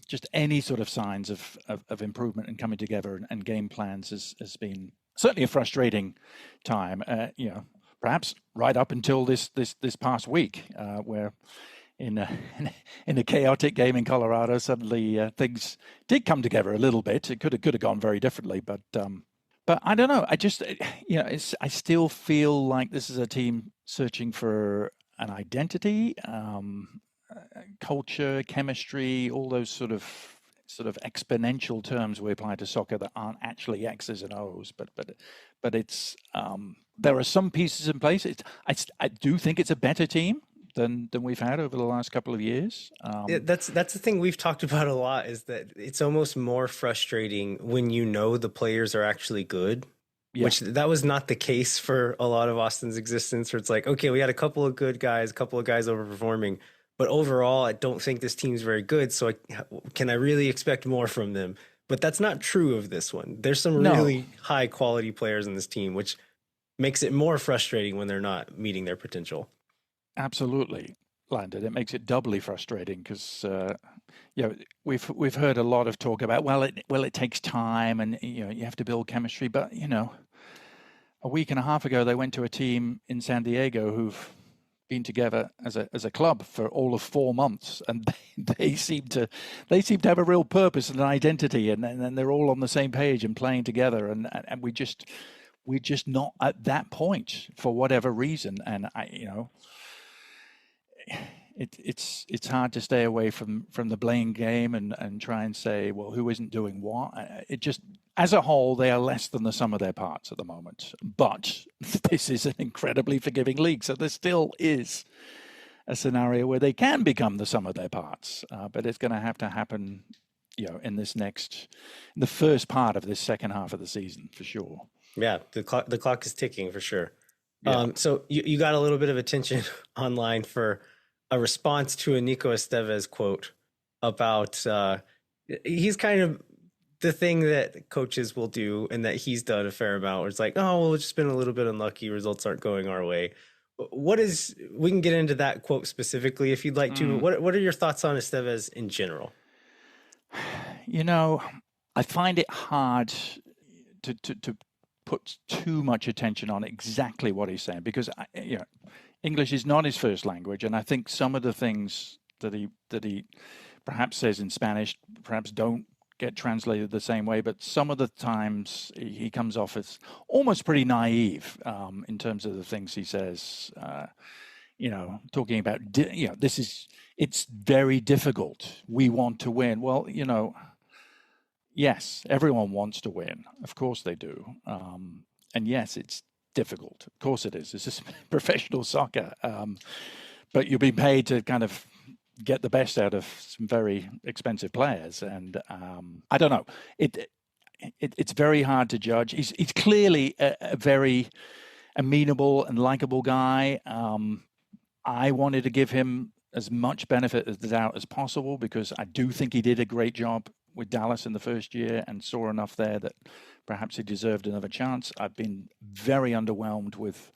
just any sort of signs of improvement and coming together and game plans has been certainly a frustrating time. Perhaps right up until this past week, where in a chaotic game in Colorado, suddenly things did come together a little bit. It could have gone very differently, but I don't know. I just I still feel like this is a team searching for an identity, culture, chemistry, all those sort of exponential terms we apply to soccer that aren't actually X's and O's, but it's there are some pieces in place. I do think it's a better team than we've had over the last couple of years. That's the thing we've talked about a lot, is that it's almost more frustrating when the players are actually good, which that was not the case for a lot of Austin's existence, where it's like, okay, we had a couple of good guys, a couple of guys overperforming, but overall, I don't think this team's very good, so can I really expect more from them? But that's not true of this one. There's some really high quality players in this team, which makes it more frustrating when they're not meeting their potential. Absolutely, Landon. It makes it doubly frustrating because we've heard a lot of talk about it takes time, and you have to build chemistry. But a week and a half ago they went to a team in San Diego who've been together as a club for all of 4 months, and they seem to have a real purpose and an identity, and they're all on the same page and playing together, and we're just not at that point for whatever reason, and it's hard to stay away from the blame game and try and say, well, who isn't doing what? It just, as a whole, they are less than the sum of their parts at the moment. But this is an incredibly forgiving league, so there still is a scenario where they can become the sum of their parts. But it's going to have to happen, in the first part of this second half of the season, for sure. Yeah, the clock is ticking for sure. Yeah. So you got a little bit of attention online for a response to a Nico Estevez quote about he's kind of the thing that coaches will do, and that he's done a fair amount, where it's like, oh, well, we've just been a little bit unlucky, results aren't going our way. We can get into that quote specifically if you'd like to. What are your thoughts on Estevez in general? I find it hard to put too much attention on exactly what he's saying, because English is not his first language, and I think some of the things that he perhaps says in Spanish perhaps don't get translated the same way. But some of the times he comes off as almost pretty naive in terms of the things he says. Talking about it's very difficult. We want to win. Well, yes, everyone wants to win. Of course they do. And yes, it's difficult. Of course it is. It's just professional soccer. But you're being paid to kind of get the best out of some very expensive players. And I don't know. It's very hard to judge. He's clearly a very amenable and likable guy. I wanted to give him as much benefit of the doubt as possible, because I do think he did a great job with Dallas in the first year and saw enough there that perhaps he deserved another chance. I've been very underwhelmed with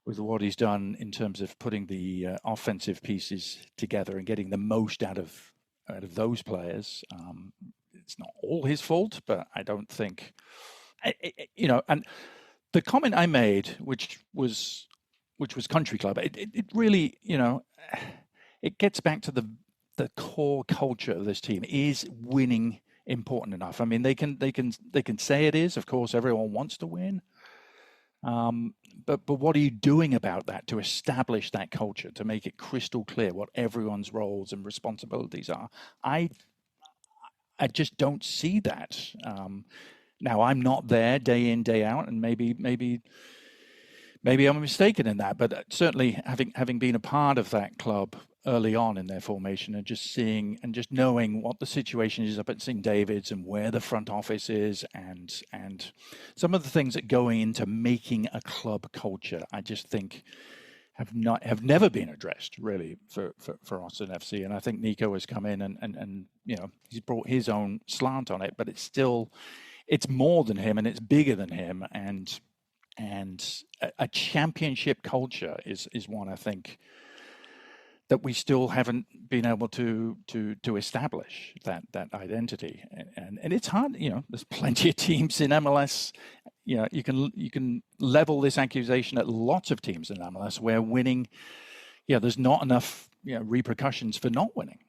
what he's done in terms of putting the offensive pieces together and getting the most out of those players. It's not all his fault, but I don't think, and the comment I made, which was Country Club, it really, it gets back to the core culture of this team. Is winning important enough? I mean, they can say it is. Of course, everyone wants to win. But what are you doing about that to establish that culture, to make it crystal clear what everyone's roles and responsibilities are? I just don't see that. Now, I'm not there day in, day out, and maybe I'm mistaken in that. But certainly, having been a part of that club early on in their formation, and just seeing and just knowing what the situation is up at St. David's and where the front office is, and some of the things that go into making a club culture, I just think have never been addressed really for Austin FC. And I think Nico has come in and he's brought his own slant on it, but it's more than him and it's bigger than him, and a championship culture is one, I think, that we still haven't been able to establish that identity, and it's hard. There's plenty of teams in MLS. You can level this accusation at lots of teams in MLS where winning, there's not enough repercussions for not winning.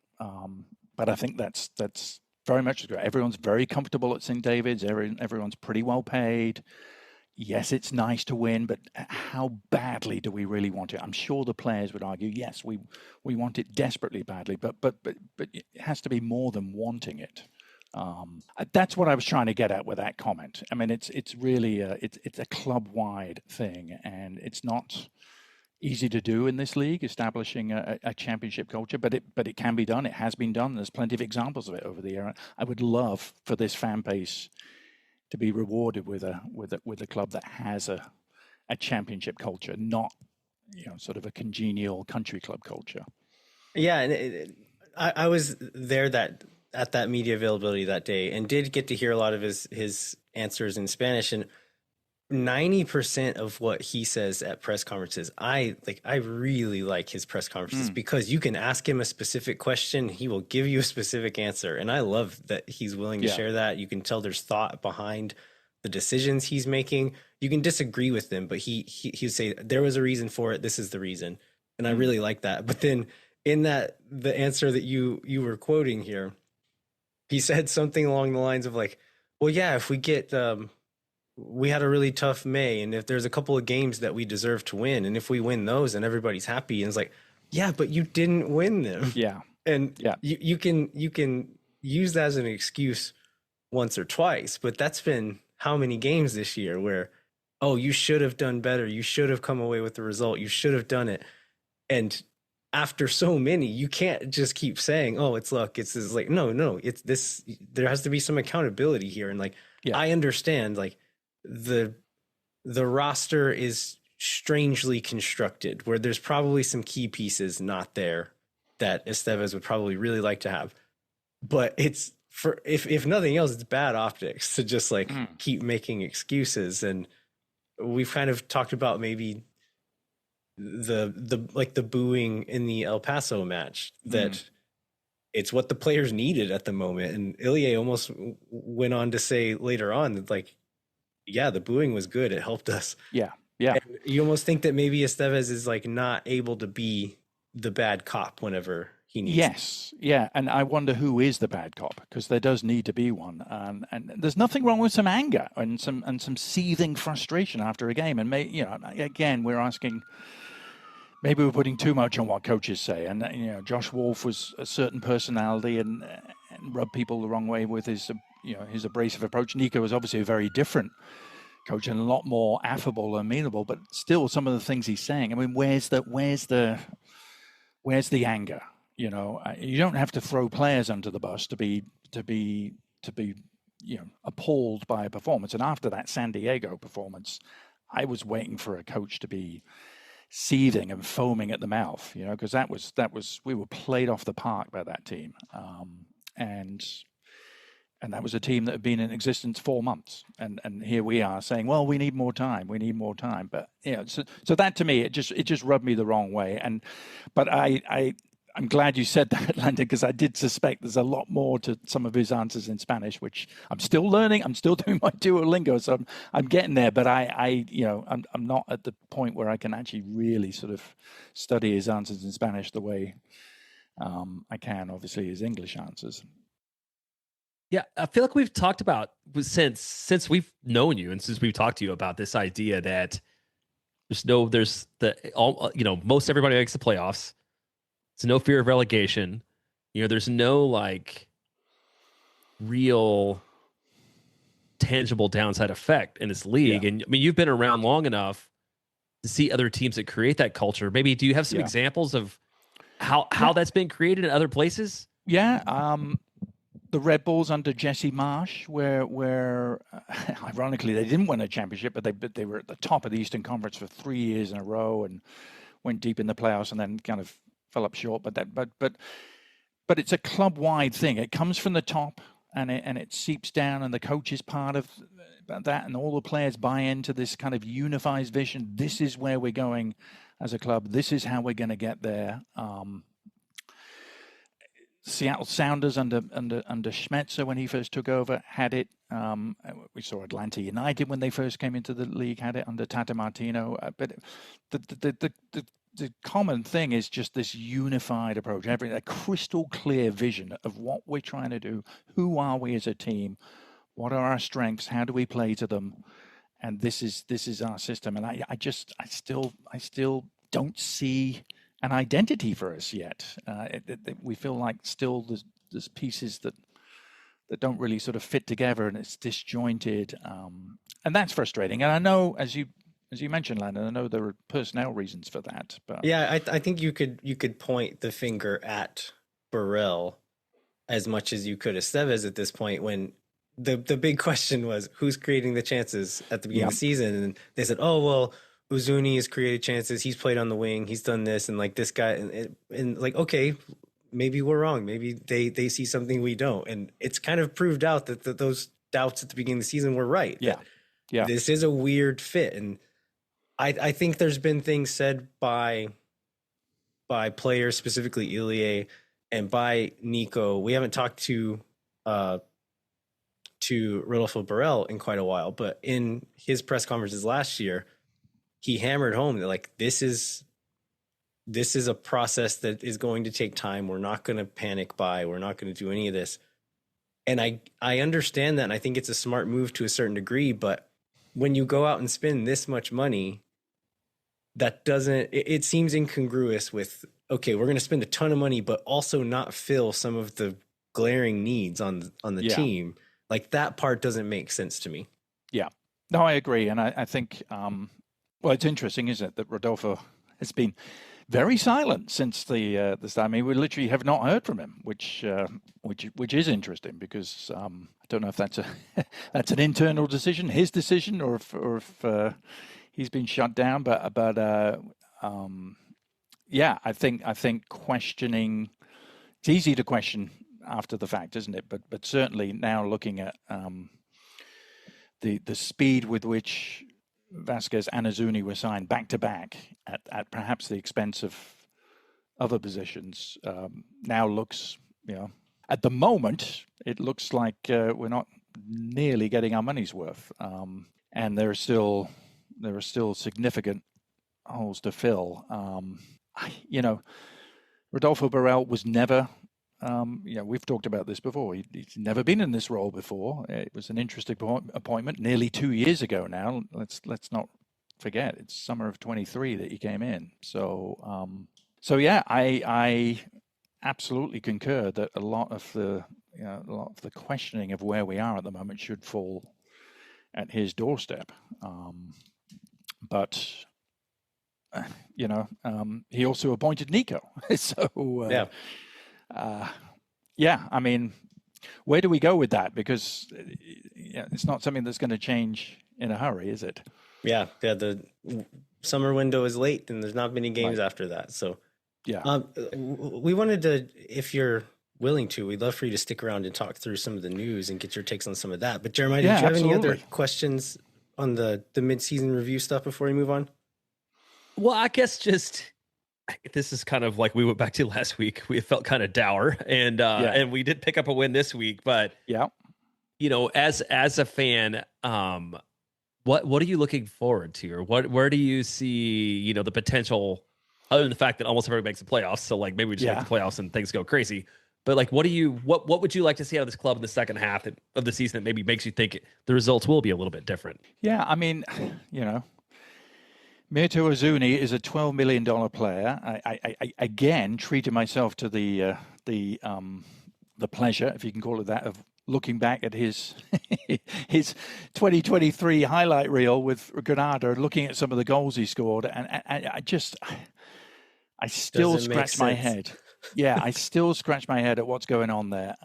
But I think that's very much good. Everyone's very comfortable at St. David's. Everyone's pretty well paid. Yes, it's nice to win, but how badly do we really want it? I'm sure the players would argue, yes, we want it desperately badly, but it has to be more than wanting it. That's what I was trying to get at with that comment. I mean, it's really it's a club-wide thing, and it's not easy to do in this league, establishing a championship culture, but it can be done. It has been done. There's plenty of examples of it over the year. I would love for this fan base to be rewarded with a club that has a championship culture, not sort of a congenial country club culture. Yeah, and I was there at that media availability that day, and did get to hear a lot of his answers in Spanish, and 90% of what he says at press conferences, I really like his press conferences because you can ask him a specific question, he will give you a specific answer, and I love that he's willing to share that. You can tell there's thought behind the decisions he's making. You can disagree with them, but he would say there was a reason for it, this is the reason, and I really like that. But then in the answer that you were quoting here, he said something along the lines of like, well, yeah, if we get we had a really tough May, and if there's a couple of games that we deserve to win, and if we win those, and everybody's happy, and it's like, yeah, but you didn't win them. Yeah. And you can use that as an excuse once or twice, but that's been how many games this year where, oh, you should have done better, you should have come away with the result, you should have done it. And after so many, you can't just keep saying, oh, it's luck. It's like, no, it's this, there has to be some accountability here. And like, I understand, like, the roster is strangely constructed where there's probably some key pieces not there that Estevez would probably really like to have, but it's for, if nothing else, it's bad optics to just like keep making excuses. And we've kind of talked about maybe the booing in the El Paso match, that it's what the players needed at the moment. And Ilie almost went on to say later on that, like, yeah, the booing was good. It helped us. Yeah. And you almost think that maybe Estevez is like not able to be the bad cop whenever he needs. Yes. Yeah. And I wonder who is the bad cop, because there does need to be one. And there's nothing wrong with some anger and some seething frustration after a game. And again, we're asking, maybe we're putting too much on what coaches say. And Josh Wolf was a certain personality and rubbed people the wrong way with his abrasive approach. Nico was obviously a very different coach and a lot more affable and amenable, but still some of the things he's saying, I mean, where's the anger? You don't have to throw players under the bus to be appalled by a performance. And after that San Diego performance, I was waiting for a coach to be seething and foaming at the mouth, because that was we were played off the park by that team. And And that was a team that had been in existence 4 months. And here we are saying, well, we need more time. We need more time. But, so that to me, it just rubbed me the wrong way. But I'm glad you said that, Landon, because I did suspect there's a lot more to some of his answers in Spanish, which I'm still learning. I'm still doing my Duolingo, so I'm getting there. But I'm not at the point where I can actually really sort of study his answers in Spanish the way I can, obviously, his English answers. Yeah, I feel like we've talked about since we've known you and since we've talked to you about this idea that most everybody makes the playoffs. There's no fear of relegation. There's no like real tangible downside effect in this league. Yeah. And I mean, you've been around long enough to see other teams that create that culture. Maybe do you have some examples of how that's been created in other places? Yeah. The Red Bulls under Jesse Marsh, where ironically they didn't win a championship, but they were at the top of the Eastern Conference for 3 years in a row and went deep in the playoffs and then kind of fell up short. But it's a club-wide thing. It comes from the top and it seeps down, and the coach is part of that, and all the players buy into this kind of unified vision. This is where we're going as a club. This is how we're going to get there. Seattle Sounders under Schmetzer when he first took over had it. We saw Atlanta United when they first came into the league had it under Tata Martino. But the common thing is just this unified approach, a crystal clear vision of what we're trying to do. Who are we as a team? What are our strengths? How do we play to them? And this is our system. And I still don't see an identity for us yet. We feel like still there's pieces that don't really sort of fit together, and it's disjointed, and that's frustrating. And I know, as you mentioned, Landon, I know there are personnel reasons for that. But yeah, I think you could point the finger at Burrell as much as you could Estevez at this point, when the big question was who's creating the chances at the beginning of the season, and they said, oh well, Uzuni has created chances. He's played on the wing. He's done this, and like this guy, and like, okay, maybe we're wrong. Maybe they see something we don't, and it's kind of proved out that those doubts at the beginning of the season were right. Yeah. This is a weird fit, and I think there's been things said by players, specifically Ilie, and by Nico. We haven't talked to Rodolfo Burrell in quite a while, but in his press conferences last year, he hammered home that like this is a process that is going to take time. We're not going to panic buy. We're not going to do any of this. And I understand that, and I think it's a smart move to a certain degree. But when you go out and spend this much money, that doesn't. It seems incongruous with, okay, we're going to spend a ton of money, but also not fill some of the glaring needs on the team. Like that part doesn't make sense to me. Yeah, no, I agree, and I think. Well, it's interesting, isn't it, that Rodolfo has been very silent since the start. I mean, we literally have not heard from him, which is interesting, because I don't know if that's an internal decision, his decision, or if he's been shut down. But yeah, I think questioning. It's easy to question after the fact, isn't it? But certainly now looking at the speed with which Vazquez and Uzuni were signed back to back at perhaps the expense of other positions, now looks, at the moment, it looks like we're not nearly getting our money's worth. And there are still significant holes to fill. Rodolfo Burrell was never, we've talked about this before. He's never been in this role before. It was an interesting appointment nearly 2 years ago now. Let's not forget, it's summer of 23 that he came in. So yeah, I absolutely concur that a lot of the questioning of where we are at the moment should fall at his doorstep. But he also appointed Nico. So yeah, I mean, where do we go with that? Because it's not something that's going to change in a hurry, is it? Yeah. The summer window is late, and there's not many games after that. So yeah, we wanted to, if you're willing to, we'd love for you to stick around and talk through some of the news and get your takes on some of that. But Jeremiah, did you have any other questions on the mid-season review stuff before we move on? Well, I guess just this is kind of like we went back to last week. We felt kind of dour, and we did pick up a win this week. But as a fan, what are you looking forward to, or where do you see the potential? Other than the fact that almost everybody makes the playoffs, so like maybe we just make the playoffs and things go crazy. But like, what would you like to see out of this club in the second half of the season that maybe makes you think the results will be a little bit different? Yeah, I mean, Mito Uzuni is a $12 million player. I again treated myself to the pleasure, if you can call it that, of looking back at his 2023 highlight reel with Granada, looking at some of the goals he scored, and I still scratch my head. Yeah, I still scratch my head at what's going on there,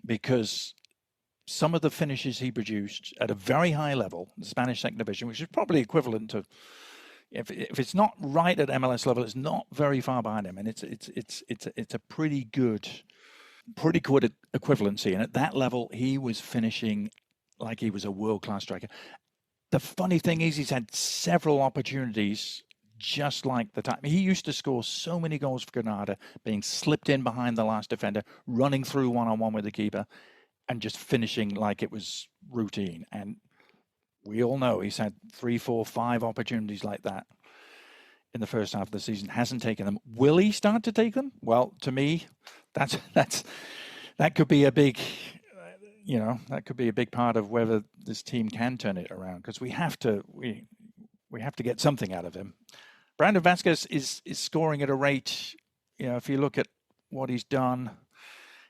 because some of the finishes he produced at a very high level, the Spanish second division, which is probably equivalent to, if it's not right at MLS level, it's not very far behind him, and it's a pretty good equivalency. And at that level, he was finishing like he was a world-class striker. The funny thing is, he's had several opportunities. Just like the time he used to score so many goals for Granada, being slipped in behind the last defender, running through one-on-one with the keeper, and just finishing like it was routine. And we all know he's had 3, 4, 5 opportunities like that in the first half of the season. Hasn't taken them. Will he start to take them? Well, to me, that could be a big, that could be a big part of whether this team can turn it around, because we have to get something out of him. Brandon Vazquez is scoring at a rate, if you look at what he's done,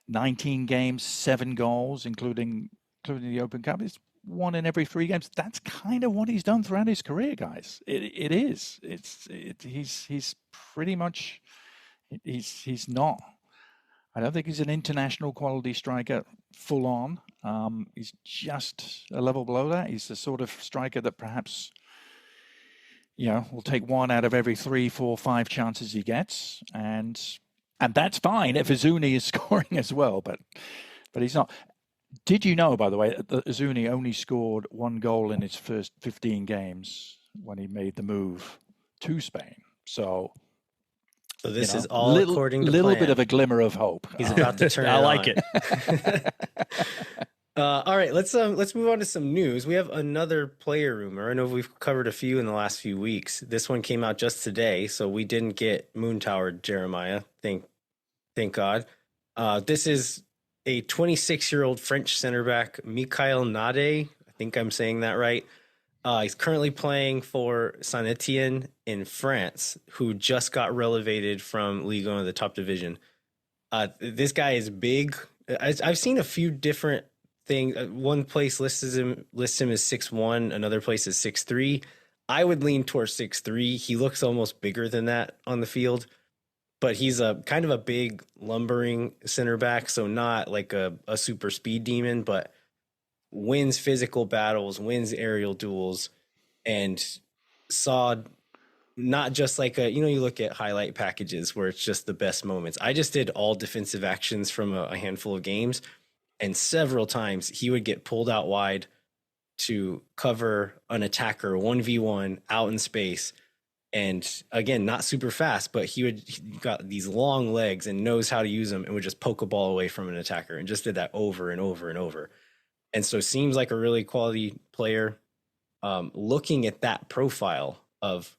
19 games, 7 goals, including the Open Cup. It's 1 in every 3 games. That's kind of what he's done throughout his career, guys. It is. He's pretty much, he's not. I don't think he's an international quality striker full on. He's just a level below that. He's the sort of striker that perhaps, will take 1 out of every 3, 4, 5 chances he gets, and that's fine if Uzuni is scoring as well. But he's not. Did you know, by the way, that Uzuni only scored 1 goal in his first 15 games when he made the move to Spain? So this is all according to little plan. Bit of a glimmer of hope. He's about to turn it I like on. it. All right, let's move on to some news. We have another player rumor. I know we've covered a few in the last few weeks. This one came out just today, so we didn't get moon towered, Jeremiah. Thank God. This is a 26-year-old French center back, Mikkel Nade. I think I'm saying that right. He's currently playing for Saint Etienne in France, who just got relegated from Ligue 1 of the top division. This guy is big. I've seen a few different things. One place lists him as 6'1", another place is 6'3". I would lean towards 6'3". He looks almost bigger than that on the field, but he's a kind of a big lumbering center back, so not like a super speed demon, but wins physical battles, wins aerial duels, and saw not just like you look at highlight packages where it's just the best moments. I just did all defensive actions from a handful of games, and several times he would get pulled out wide to cover an attacker 1v1 out in space. And again, not super fast, but he got these long legs and knows how to use them, and would just poke a ball away from an attacker, and just did that over and over and over. And so seems like a really quality player. Looking at that profile of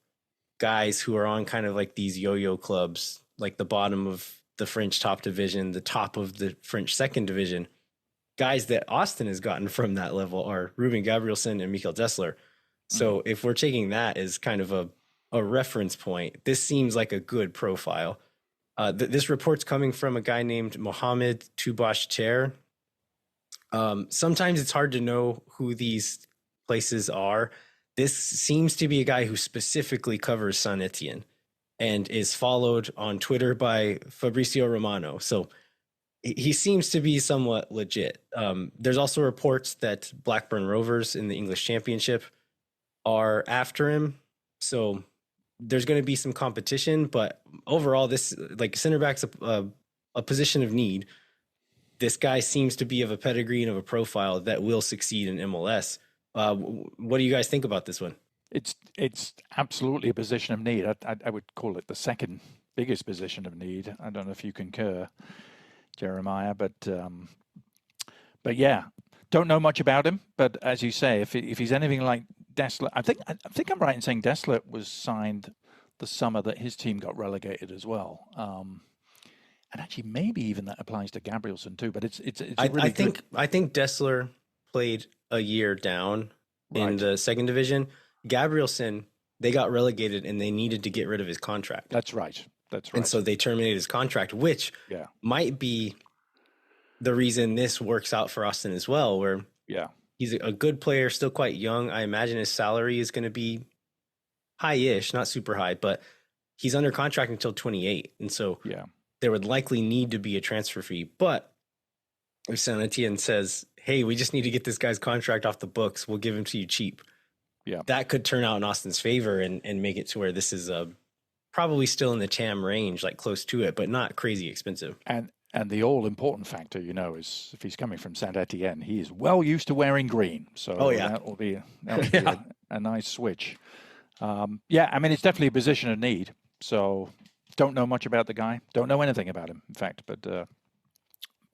guys who are on kind of like these yo-yo clubs, like the bottom of the French top division, the top of the French second division, guys that Austin has gotten from that level are Ruben Gabrielsen and Mikkel Desler. So if we're taking that as kind of a reference point, this seems like a good profile. This report's coming from a guy named Mohamed Tubash Chair. Sometimes it's hard to know who these places are. This seems to be a guy who specifically covers Saint Etienne and is followed on Twitter by Fabrizio Romano. So he seems to be somewhat legit. There's also reports that Blackburn Rovers in the English Championship are after him. So there's going to be some competition, but overall, this like center back's a a position of need. This guy seems to be of a pedigree and of a profile that will succeed in MLS. What do you guys think about this one? It's absolutely a position of need. I would call it the second biggest position of need. I don't know if you concur, Jeremiah, but yeah, don't know much about him. But as you say, if he's anything like Desler, I think I'm right in saying Desler was signed the summer that his team got relegated as well. And actually, maybe even that applies to Gabrielson too. But it's really I think Desler played a year down in the second division. Gabrielson, they got relegated and they needed to get rid of his contract. That's right. And so they terminated his contract, which might be the reason this works out for Austin as well, where he's a good player, still quite young. I imagine his salary is going to be high-ish, not super high, but he's under contract until 28. And so there would likely need to be a transfer fee. But if Saint Etienne says, hey, we just need to get this guy's contract off the books, we'll give him to you cheap. Yeah, that could turn out in Austin's favor and make it to where this is probably still in the TAM range, like close to it, but not crazy expensive. And the all-important factor, is if he's coming from Saint Etienne, he is well used to wearing green. So that will be a nice switch. I mean, it's definitely a position of need. So don't know much about the guy. Don't know anything about him, in fact. But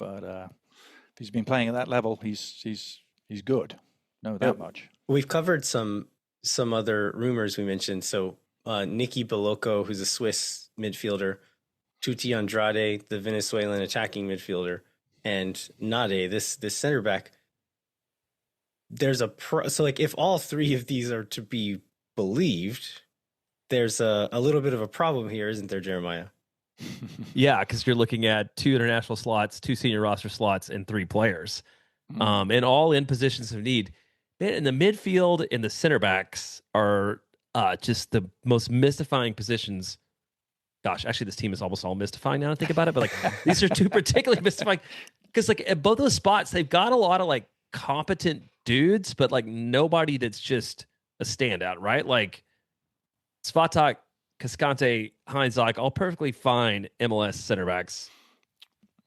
if he's been playing at that level, he's good. Know that much. We've covered some other rumors we mentioned. So Nicky Belloco, who's a Swiss midfielder, Tuti Andrade, the Venezuelan attacking midfielder, and Nade, this center back. There's so like if all three of these are to be believed, there's a little bit of a problem here, isn't there, Jeremiah? Yeah, because you're looking at 2 international slots, 2 senior roster slots, and 3 players, and all in positions of need. In the midfield and the center backs are just the most mystifying positions. Gosh, actually, this team is almost all mystifying now to think about it. But like these are 2 particularly mystifying because like at both those spots, they've got a lot of like competent dudes, but like nobody that's just a standout, right? Like Svatak, Cascante, Heinzak, all perfectly fine MLS center backs.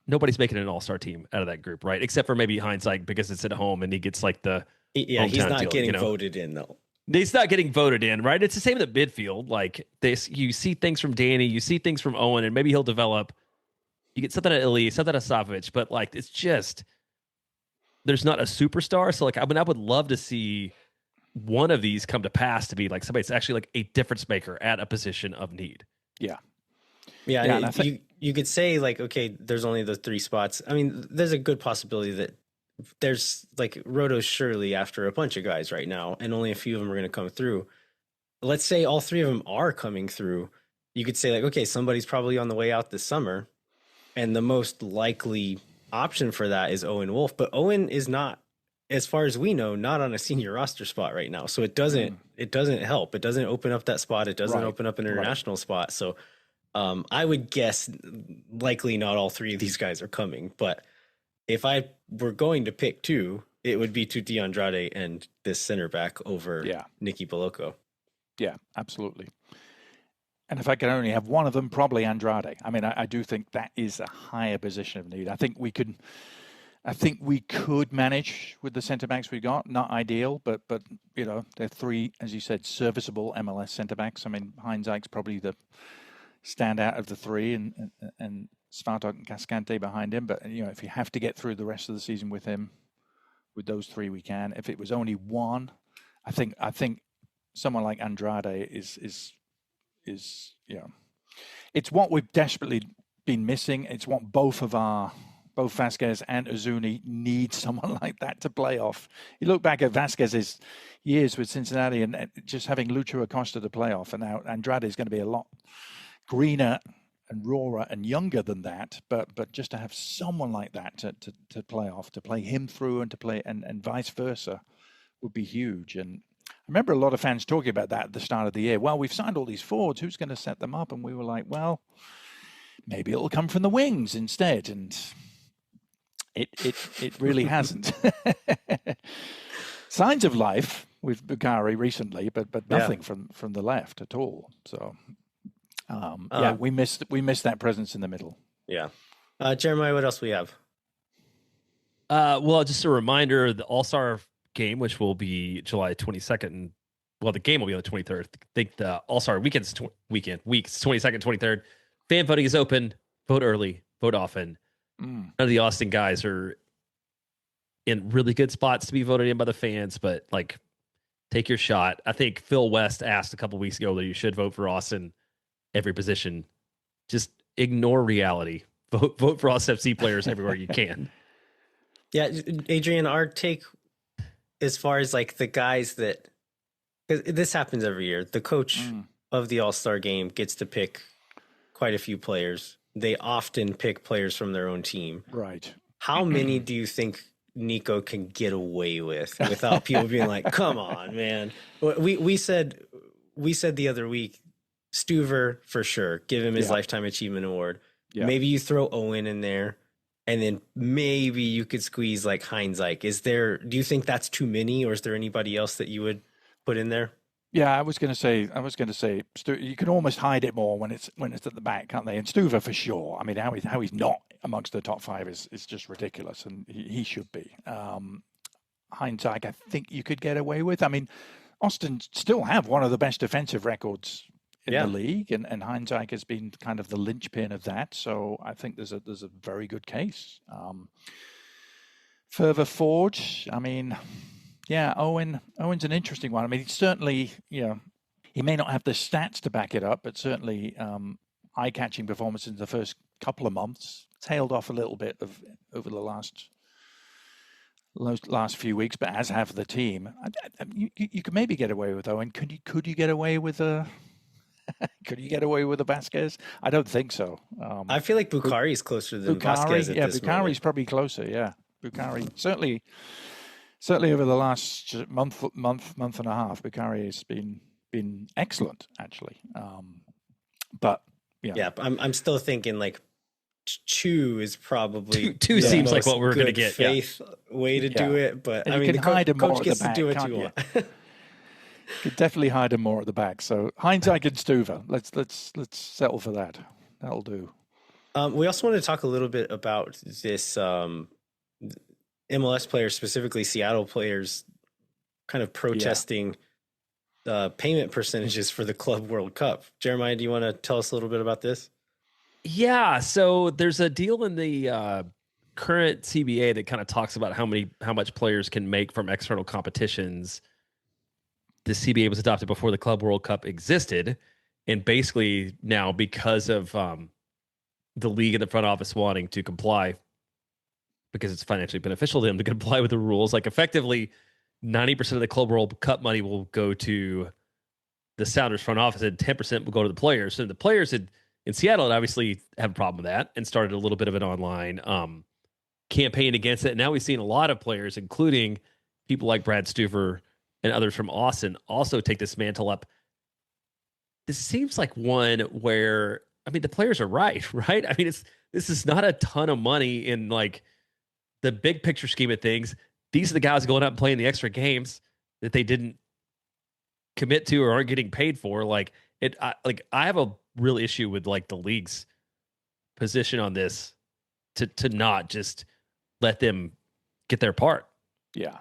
Nobody's making an all-star team out of that group, right? Except for maybe Heinzak because it's at home and he gets like the he's not getting voted in though. He's not getting voted in, right? It's the same in the midfield. Like this, you see things from Danny, you see things from Owen, and maybe he'll develop. You get something at Ilya, something at Savovic, but like it's just there's not a superstar. So like I would love to see one of these come to pass to be like somebody that's actually like a difference maker at a position of need. Yeah. You could say like, okay, there's only the 3 spots. I mean, there's a good possibility that there's like Roto's surely after a bunch of guys right now, and only a few of them are going to come through. Let's say all 3 of them are coming through. You could say like, okay, somebody's probably on the way out this summer, and the most likely option for that is Owen Wolf. But Owen is not, as far as we know, not on a senior roster spot right now. So it doesn't help. It doesn't open up that spot. It doesn't open up an international spot. So I would guess likely not all 3 of these guys are coming, but if I were going to pick 2, it would be Tuti Andrade and this center back over Nicky Belloco. Yeah, absolutely. And if I could only have one of them, probably Andrade. I mean, I do think that is a higher position of need. I think we could manage with the centre backs we got. Not ideal, but they're 3, as you said, serviceable MLS centre backs. I mean, Heinzak's probably the standout of the 3, and Svatok and Cascante behind him. But if you have to get through the rest of the season with him, with those 3, we can. If it was only one, I think someone like Andrade is it's what we've desperately been missing. It's what both Vazquez and Uzuni need someone like that to play off. You look back at Vazquez's years with Cincinnati and just having Lucho Acosta to play off, and now Andrade is going to be a lot greener and rawer and younger than that, but just to have someone like that to play off, to play him through and to play and vice versa would be huge. And I remember a lot of fans talking about that at the start of the year. Well, we've signed all these forwards, who's going to set them up? And we were like, well, maybe it'll come from the wings instead. And it really hasn't. Signs of life with Bukari recently, but nothing from the left at all. So we missed that presence in the middle. Yeah. Jeremiah, what else we have? Well, just a reminder, the All-Star game, which will be July 22nd. Well, the game will be on the 23rd. I think the All-Star week's 22nd, 23rd. Fan voting is open. Vote early. Vote often. None of the Austin guys are in really good spots to be voted in by the fans, but like, take your shot. I think Phil West asked a couple weeks ago that you should vote for Austin every position. Just ignore reality. Vote for Austin FC players everywhere you can. Yeah, Adrian, our take as far as like the guys that, 'cause this happens every year. The coach of the All-Star game gets to pick quite a few players. They often pick players from their own team. Right. How many do you think Nico can get away with without people being like, come on, man? We said the other week, Stuver for sure, give him his Lifetime Achievement Award. Yeah. Maybe you throw Owen in there, and then maybe you could squeeze like Heinzike. Do you think that's too many, or is there anybody else that you would put in there? Yeah, I was going to say, you can almost hide it more when it's at the back, can't they? And Stuver for sure. I mean, how he's not amongst the top five is just ridiculous, and he should be. Heinzike, I think you could get away with. I mean, Austin still have one of the best defensive records in the league, and Heinzike has been kind of the linchpin of that. So I think there's a very good case. Further forward, I mean. Yeah, Owen's an interesting one. I mean, certainly, he may not have the stats to back it up, but certainly eye-catching performance in the first couple of months. Tailed off a little bit over the last few weeks, but as have the team. You could maybe get away with Owen. Could you get away with a Vazquez? I don't think so. I feel like Bukari is closer than Vazquez at this moment. Bukari's probably closer. Yeah, Bukari certainly over the last month and a half, Bukari has been excellent, actually. But I'm still thinking like Chu is probably two seems like what we're going to get. Faith way to do it, but and I mean, the coach gets back, to do what you want. You could definitely hide him more at the back. So Heinzike and Stuver, let's settle for that. That'll do. We also want to talk a little bit about this. MLS players, specifically Seattle players, kind of protesting payment percentages for the Club World Cup. Jeremiah, do you want to tell us a little bit about this? Yeah, so there's a deal in the current CBA that kind of talks about how much players can make from external competitions. The CBA was adopted before the Club World Cup existed, and basically now, because of the league and the front office wanting to comply, because it's financially beneficial to them to comply with the rules, like effectively 90% of the Club World Cup money will go to the Sounders front office and 10% will go to the players. So the players in Seattle had obviously have a problem with that and started a little bit of an online campaign against it. And now we've seen a lot of players, including people like Brad Stuver and others from Austin, also take this mantle up. This seems like one where, I mean, the players are right? I mean, this is not a ton of money in like the big picture scheme of things. These are the guys going out and playing the extra games that they didn't commit to or aren't getting paid for. Like I have a real issue with like the league's position on this to not just let them get their part. Yeah.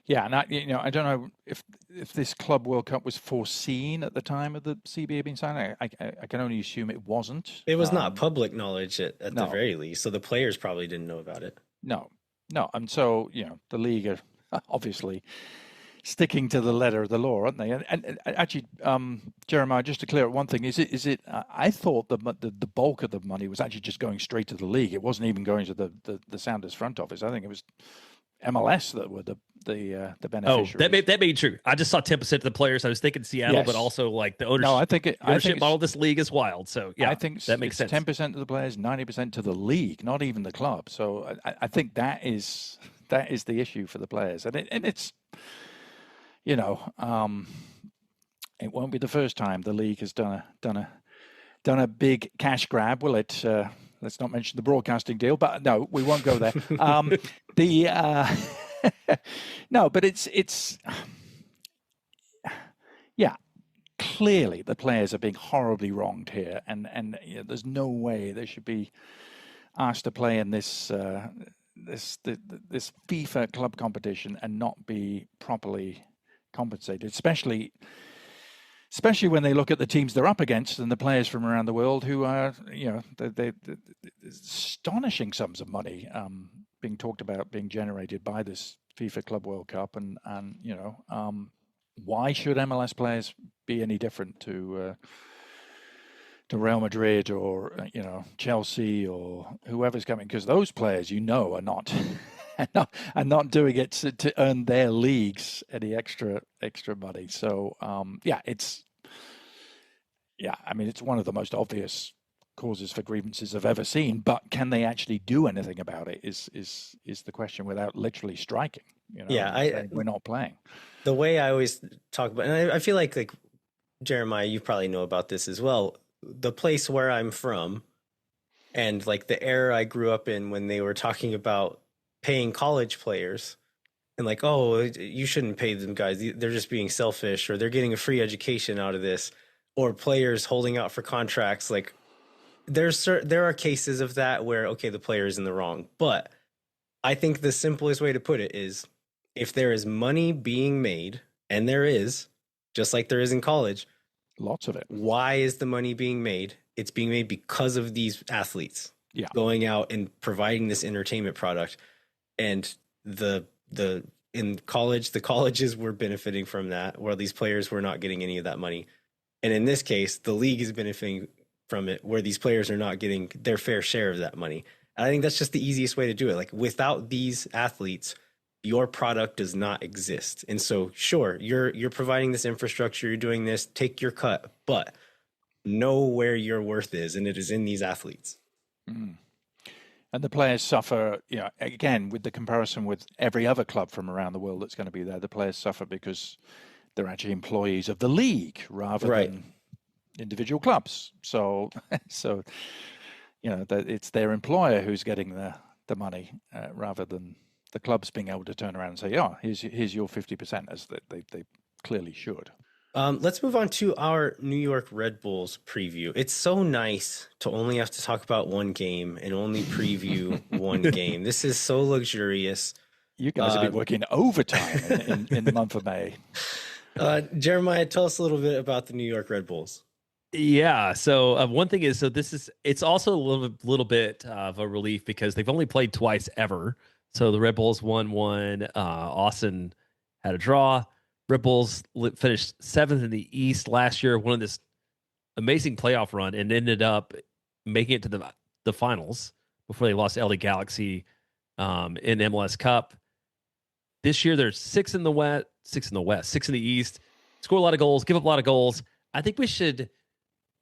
And I don't know if this Club World Cup was foreseen at the time of the CBA being signed. I can only assume it wasn't. It was not public knowledge at the very least, so the players probably didn't know about it. No, and so the league are obviously sticking to the letter of the law, aren't they? And actually, Jeremiah, just to clear up one thing, is it? I thought the bulk of the money was actually just going straight to the league. It wasn't even going to the Sounders front office. I think it was MLS that were the beneficiaries. Oh, that may be true. I just saw 10% of the players. I was thinking Seattle, but also like the ownership. No, I think ownership model of this league is wild. So yeah, I think that makes sense. 10% of the players, 90% to the league, not even the club. So I think that is the issue for the players, and it's it won't be the first time the league has done a big cash grab, will it? Let's not mention the broadcasting deal, but no, we won't go there. No, but it's clearly the players are being horribly wronged here, and there's no way there should be asked to play in this FIFA club competition and not be properly compensated, especially when they look at the teams they're up against and the players from around the world who are, they astonishing sums of money being talked about being generated by this FIFA Club World Cup, and why should MLS players be any different to Real Madrid or Chelsea or whoever's coming? Because those players, are not are not doing it to earn their leagues any extra money. So it's one of the most obvious causes for grievances I've ever seen. But can they actually do anything about it? Is the question, without literally striking? We're not playing. The way I always talk about, and I feel like Jeremiah, you probably know about this as well. The place where I'm from, and like the era I grew up in, when they were talking about paying college players, and like, oh, you shouldn't pay them guys, they're just being selfish, or they're getting a free education out of this, or players holding out for contracts. Like there are cases of that where, okay, the player is in the wrong, but I think the simplest way to put it is, if there is money being made, and there is, just like there is in college, lots of it. Why is the money being made? It's being made because of these athletes going out and providing this entertainment product. And in college, the colleges were benefiting from that, while these players were not getting any of that money. And in this case, the league is benefiting from it, where these players are not getting their fair share of that money. And I think that's just the easiest way to do it. Like, without these athletes, your product does not exist. And so, sure, you're providing this infrastructure, you're doing this, take your cut, but know where your worth is, and it is in these athletes. Mm. And the players suffer, again, with the comparison with every other club from around the world that's going to be there, the players suffer because they're actually employees of the league rather than individual clubs. So it's their employer who's getting the money rather than the clubs being able to turn around and say, here's your 50%, as they clearly should. Let's move on to our New York Red Bulls preview. It's so nice to only have to talk about one game and only preview one game. This is so luxurious. You guys have been working overtime in the month of May. Jeremiah, tell us a little bit about the New York Red Bulls. Yeah. So one thing is, it's also a little bit of a relief because they've only played twice ever. So the Red Bulls won one. Austin had a draw. Red Bulls finished 7th in the East last year, won this amazing playoff run, and ended up making it to the finals before they lost LA Galaxy in MLS Cup. This year they're 6th in the West, 6th in the East. Score a lot of goals, give up a lot of goals. I think we should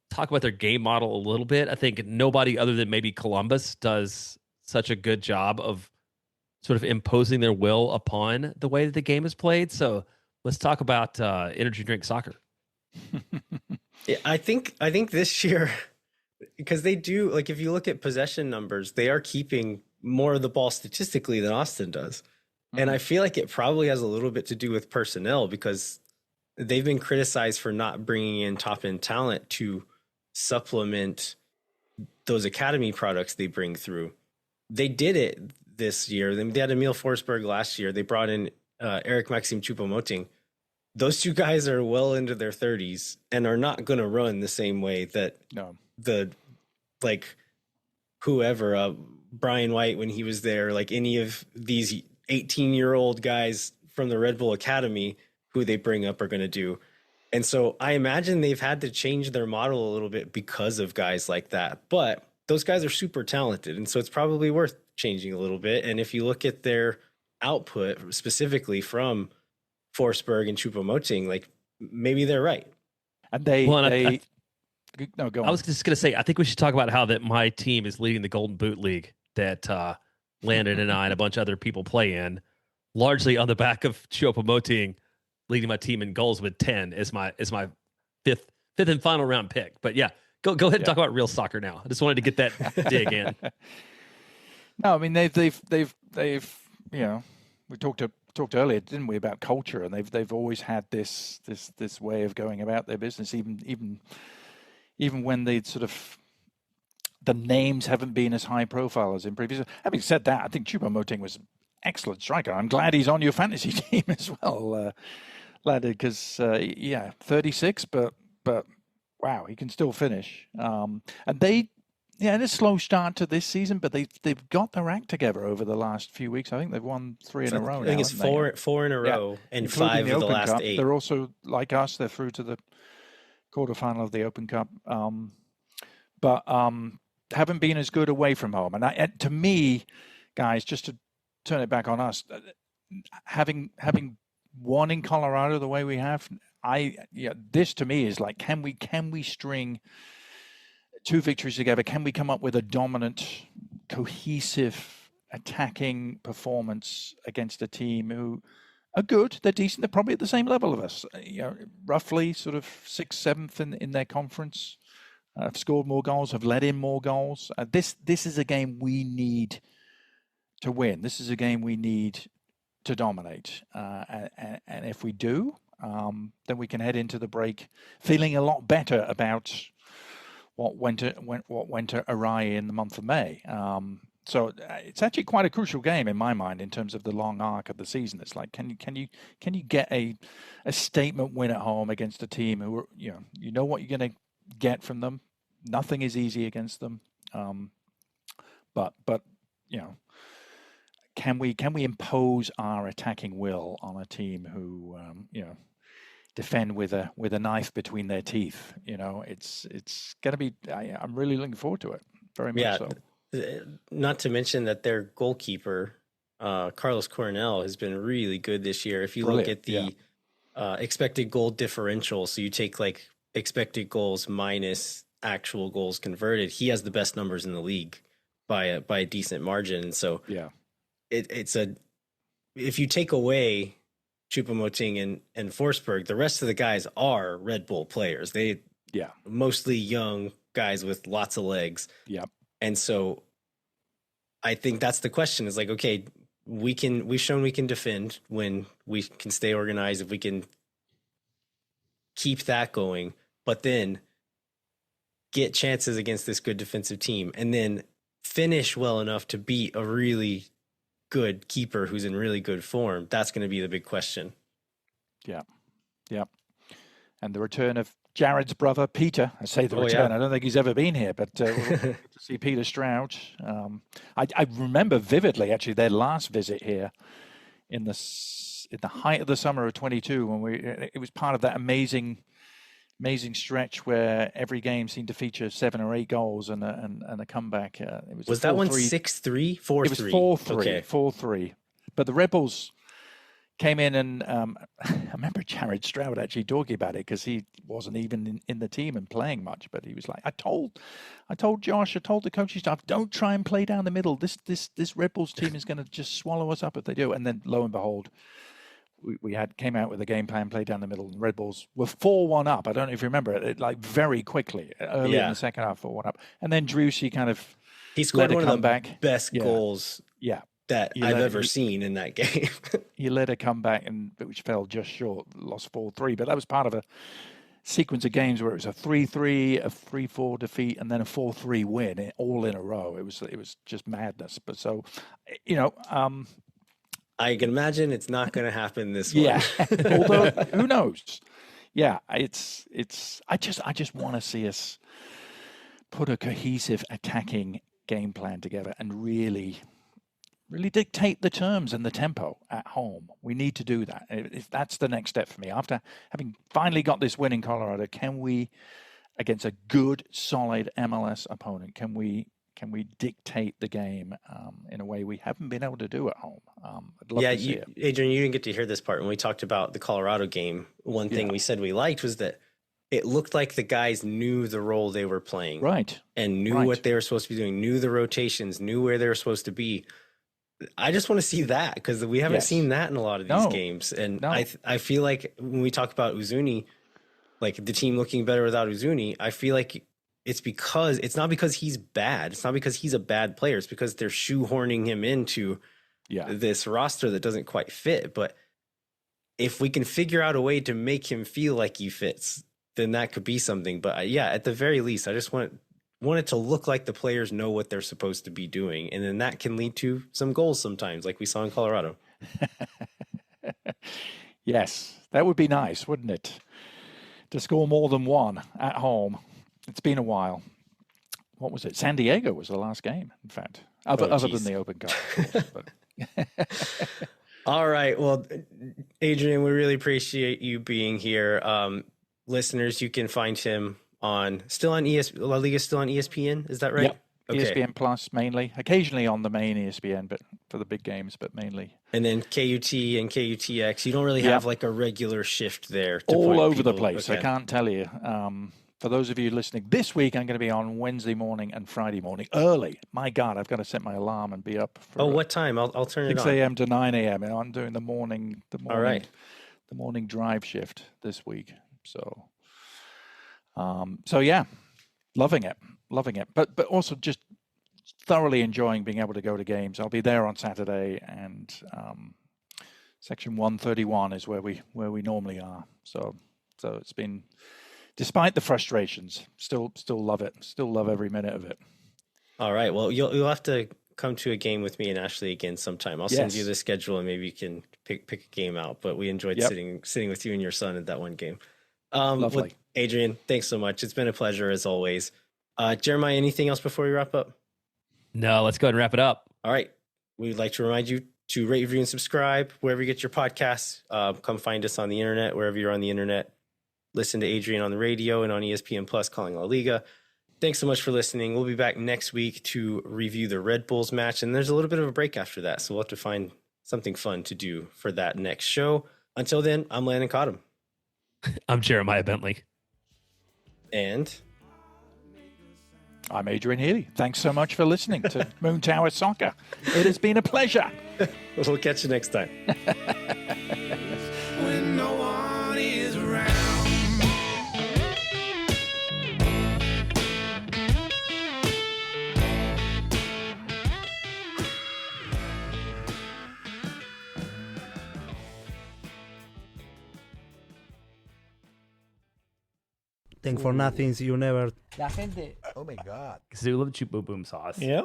talk about their game model a little bit. I think nobody other than maybe Columbus does such a good job of sort of imposing their will upon the way that the game is played. So let's talk about energy drink soccer. Yeah, I think this year, because they do, like, if you look at possession numbers, they are keeping more of the ball statistically than Austin does. Mm-hmm. And I feel like it probably has a little bit to do with personnel, because they've been criticized for not bringing in top-end talent to supplement those academy products they bring through. They did it this year. They had Emil Forsberg last year. They brought in Eric Maxim Choupo-Moting. Those two guys are well into their 30s and are not going to run the same way that whoever, Brian White, when he was there, like any of these 18-year-old guys from the Red Bull Academy who they bring up are going to do. And so I imagine they've had to change their model a little bit because of guys like that. But those guys are super talented, and so it's probably worth changing a little bit. And if you look at their output specifically from Forsberg and Choupo-Moting, like, maybe they're right. And no, go on. I was just going to say, I think we should talk about how that my team is leading the Golden Boot League that Landon and I and a bunch of other people play in, largely on the back of Choupo-Moting leading my team in goals with 10 as my fifth and final round pick. But yeah, go ahead and talk about real soccer now. I just wanted to get that dig in. No, I mean they've we talked earlier, didn't we, about culture, and they've always had this way of going about their business, even when they sort of the names haven't been as high profile as in previous. Having said that, I think Choupo-Moting was an excellent striker. I'm glad he's on your fantasy team as well, Nade, because 36, but wow, he can still finish. And they, in a slow start to this season, but they've got their act together over the last few weeks. I think they've won 3 in a row. I think it's four in a row, and including 5 of the last Cup. 8. They're also like us. They're through to the quarterfinal of the Open Cup, but haven't been as good away from home. And to me, guys, just to turn it back on us, having won in Colorado the way we have, this to me is like, can we string 2 victories together? Can we come up with a dominant, cohesive, attacking performance against a team who are good? They're decent. They're probably at the same level of us. Roughly sort of 6th, 7th in their conference. Have scored more goals. Have let in more goals. This is a game we need to win. This is a game we need to dominate. And if we do, then we can head into the break feeling a lot better about what went awry in the month of May. So it's actually quite a crucial game in my mind in terms of the long arc of the season. It's like, can you get a statement win at home against a team who are, you know what you're going to get from them. Nothing is easy against them. But can we impose our attacking will on a team who defend with a knife between their teeth? It's going to be. I'm really looking forward to it. Very much so. Not to mention that their goalkeeper, Carlos Coronel, has been really good this year. If you look at the expected goal differential, so you take like expected goals minus actual goals converted, he has the best numbers in the league by a decent margin. So it's if you take away Choupo-Moting and Forsberg, the rest of the guys are Red Bull players. They mostly young guys with lots of legs. And so I think that's the question, is like, okay, we've shown we can defend when we can stay organized, if we can keep that going, but then get chances against this good defensive team and then finish well enough to beat a really good keeper who's in really good form. That's going to be the big question. Yeah. And the return of Jared's brother, Peter. I say the return. I don't think he's ever been here, but we'll to see Peter Stroud. I remember vividly, actually, their last visit here in the height of the summer of 22, when it was part of that amazing stretch where every game seemed to feature 7 or 8 goals and a comeback. It was that one 6-3, 4-3? It was 4-3, okay. 4-3. But the Red Bulls came in and I remember Jared Stroud actually talking about it, because he wasn't even in the team and playing much. But he was like, I told Josh, I told the coaching staff, don't try and play down the middle. This Red Bulls team is going to just swallow us up if they do. And then lo and behold, we came out with a game plan, played down the middle, and Red Bulls were 4-1 up. I don't know if you remember it, like very quickly, early in the second half, 4-1 up. And then Driussi kind of he scored one of the best goals that I've ever seen in that game. He led a comeback, which fell just short, lost 4-3. But that was part of a sequence of games where it was a 3-3, a 3-4 defeat, and then a 4-3 win, all in a row. It was just madness. But so, I can imagine it's not going to happen this way. Yeah, although who knows? Yeah, it's. I just want to see us put a cohesive attacking game plan together and really dictate the terms and the tempo at home. We need to do that. If that's the next step for me, after having finally got this win in Colorado, can we, against a good, solid MLS opponent, can we dictate the game in a way we haven't been able to do at home? I'd love to see it. Adrian, you didn't get to hear this part when we talked about the Colorado game. One thing we said we liked was that it looked like the guys knew the role they were playing. Right. And knew what they were supposed to be doing, knew the rotations, knew where they were supposed to be. I just want to see that, because we haven't seen that in a lot of these games. And I feel like when we talk about Uzuni, like the team looking better without Uzuni, I feel like it's not because he's bad. It's not because he's a bad player. It's because they're shoehorning him into this roster that doesn't quite fit. But if we can figure out a way to make him feel like he fits, then that could be something. But at the very least, I just want want it to look like the players know what they're supposed to be doing. And then that can lead to some goals sometimes, like we saw in Colorado. Yes, that would be nice, wouldn't it? To score more than one at home. It's been a while. What was it? San Diego was the last game, in fact, other than the Open Cup, of course. But all right. Well, Adrian, we really appreciate you being here. Listeners, you can find him La Liga still on ESPN. Is that right? Yep. Okay. ESPN Plus mainly, occasionally on the main ESPN, but for the big games, but mainly. And then KUT and KUTX. You don't really have like a regular shift there. All over the place. Okay. I can't tell you. For those of you listening, this week I'm going to be on Wednesday morning and Friday morning early. My God, I've got to set my alarm and be up. For, what time? I'll turn it on. 6 a.m. to 9 a.m. And I'm doing the morning. All right. The morning drive shift this week. So yeah, loving it. But also just thoroughly enjoying being able to go to games. I'll be there on Saturday, and section 131 is where we normally are. So it's been, despite the frustrations, still love it. Still love every minute of it. All right. Well, you'll have to come to a game with me and Ashley again sometime. I'll send you the schedule, and maybe you can pick a game out. But we enjoyed sitting with you and your son at that one game. Lovely. Adrian, thanks so much. It's been a pleasure as always. Jeremiah, anything else before we wrap up? No, let's go ahead and wrap it up. All right. We'd like to remind you to rate, review, and subscribe wherever you get your podcasts. Come find us on the internet, wherever you're on the internet. Listen to Adrian on the radio and on ESPN Plus calling La Liga. Thanks so much for listening. We'll be back next week to review the Red Bulls match, and there's a little bit of a break after that, so we'll have to find something fun to do for that next show. Until then, I'm Landon Cottam. I'm Jeremiah Bentley. And I'm Adrian Healey. Thanks so much for listening to Moon Tower Soccer. It has been a pleasure. We'll catch you next time. When no one is around. Think for nothings, you never. La gente. Oh my God. Zula Chupa Boom Sauce. Yeah.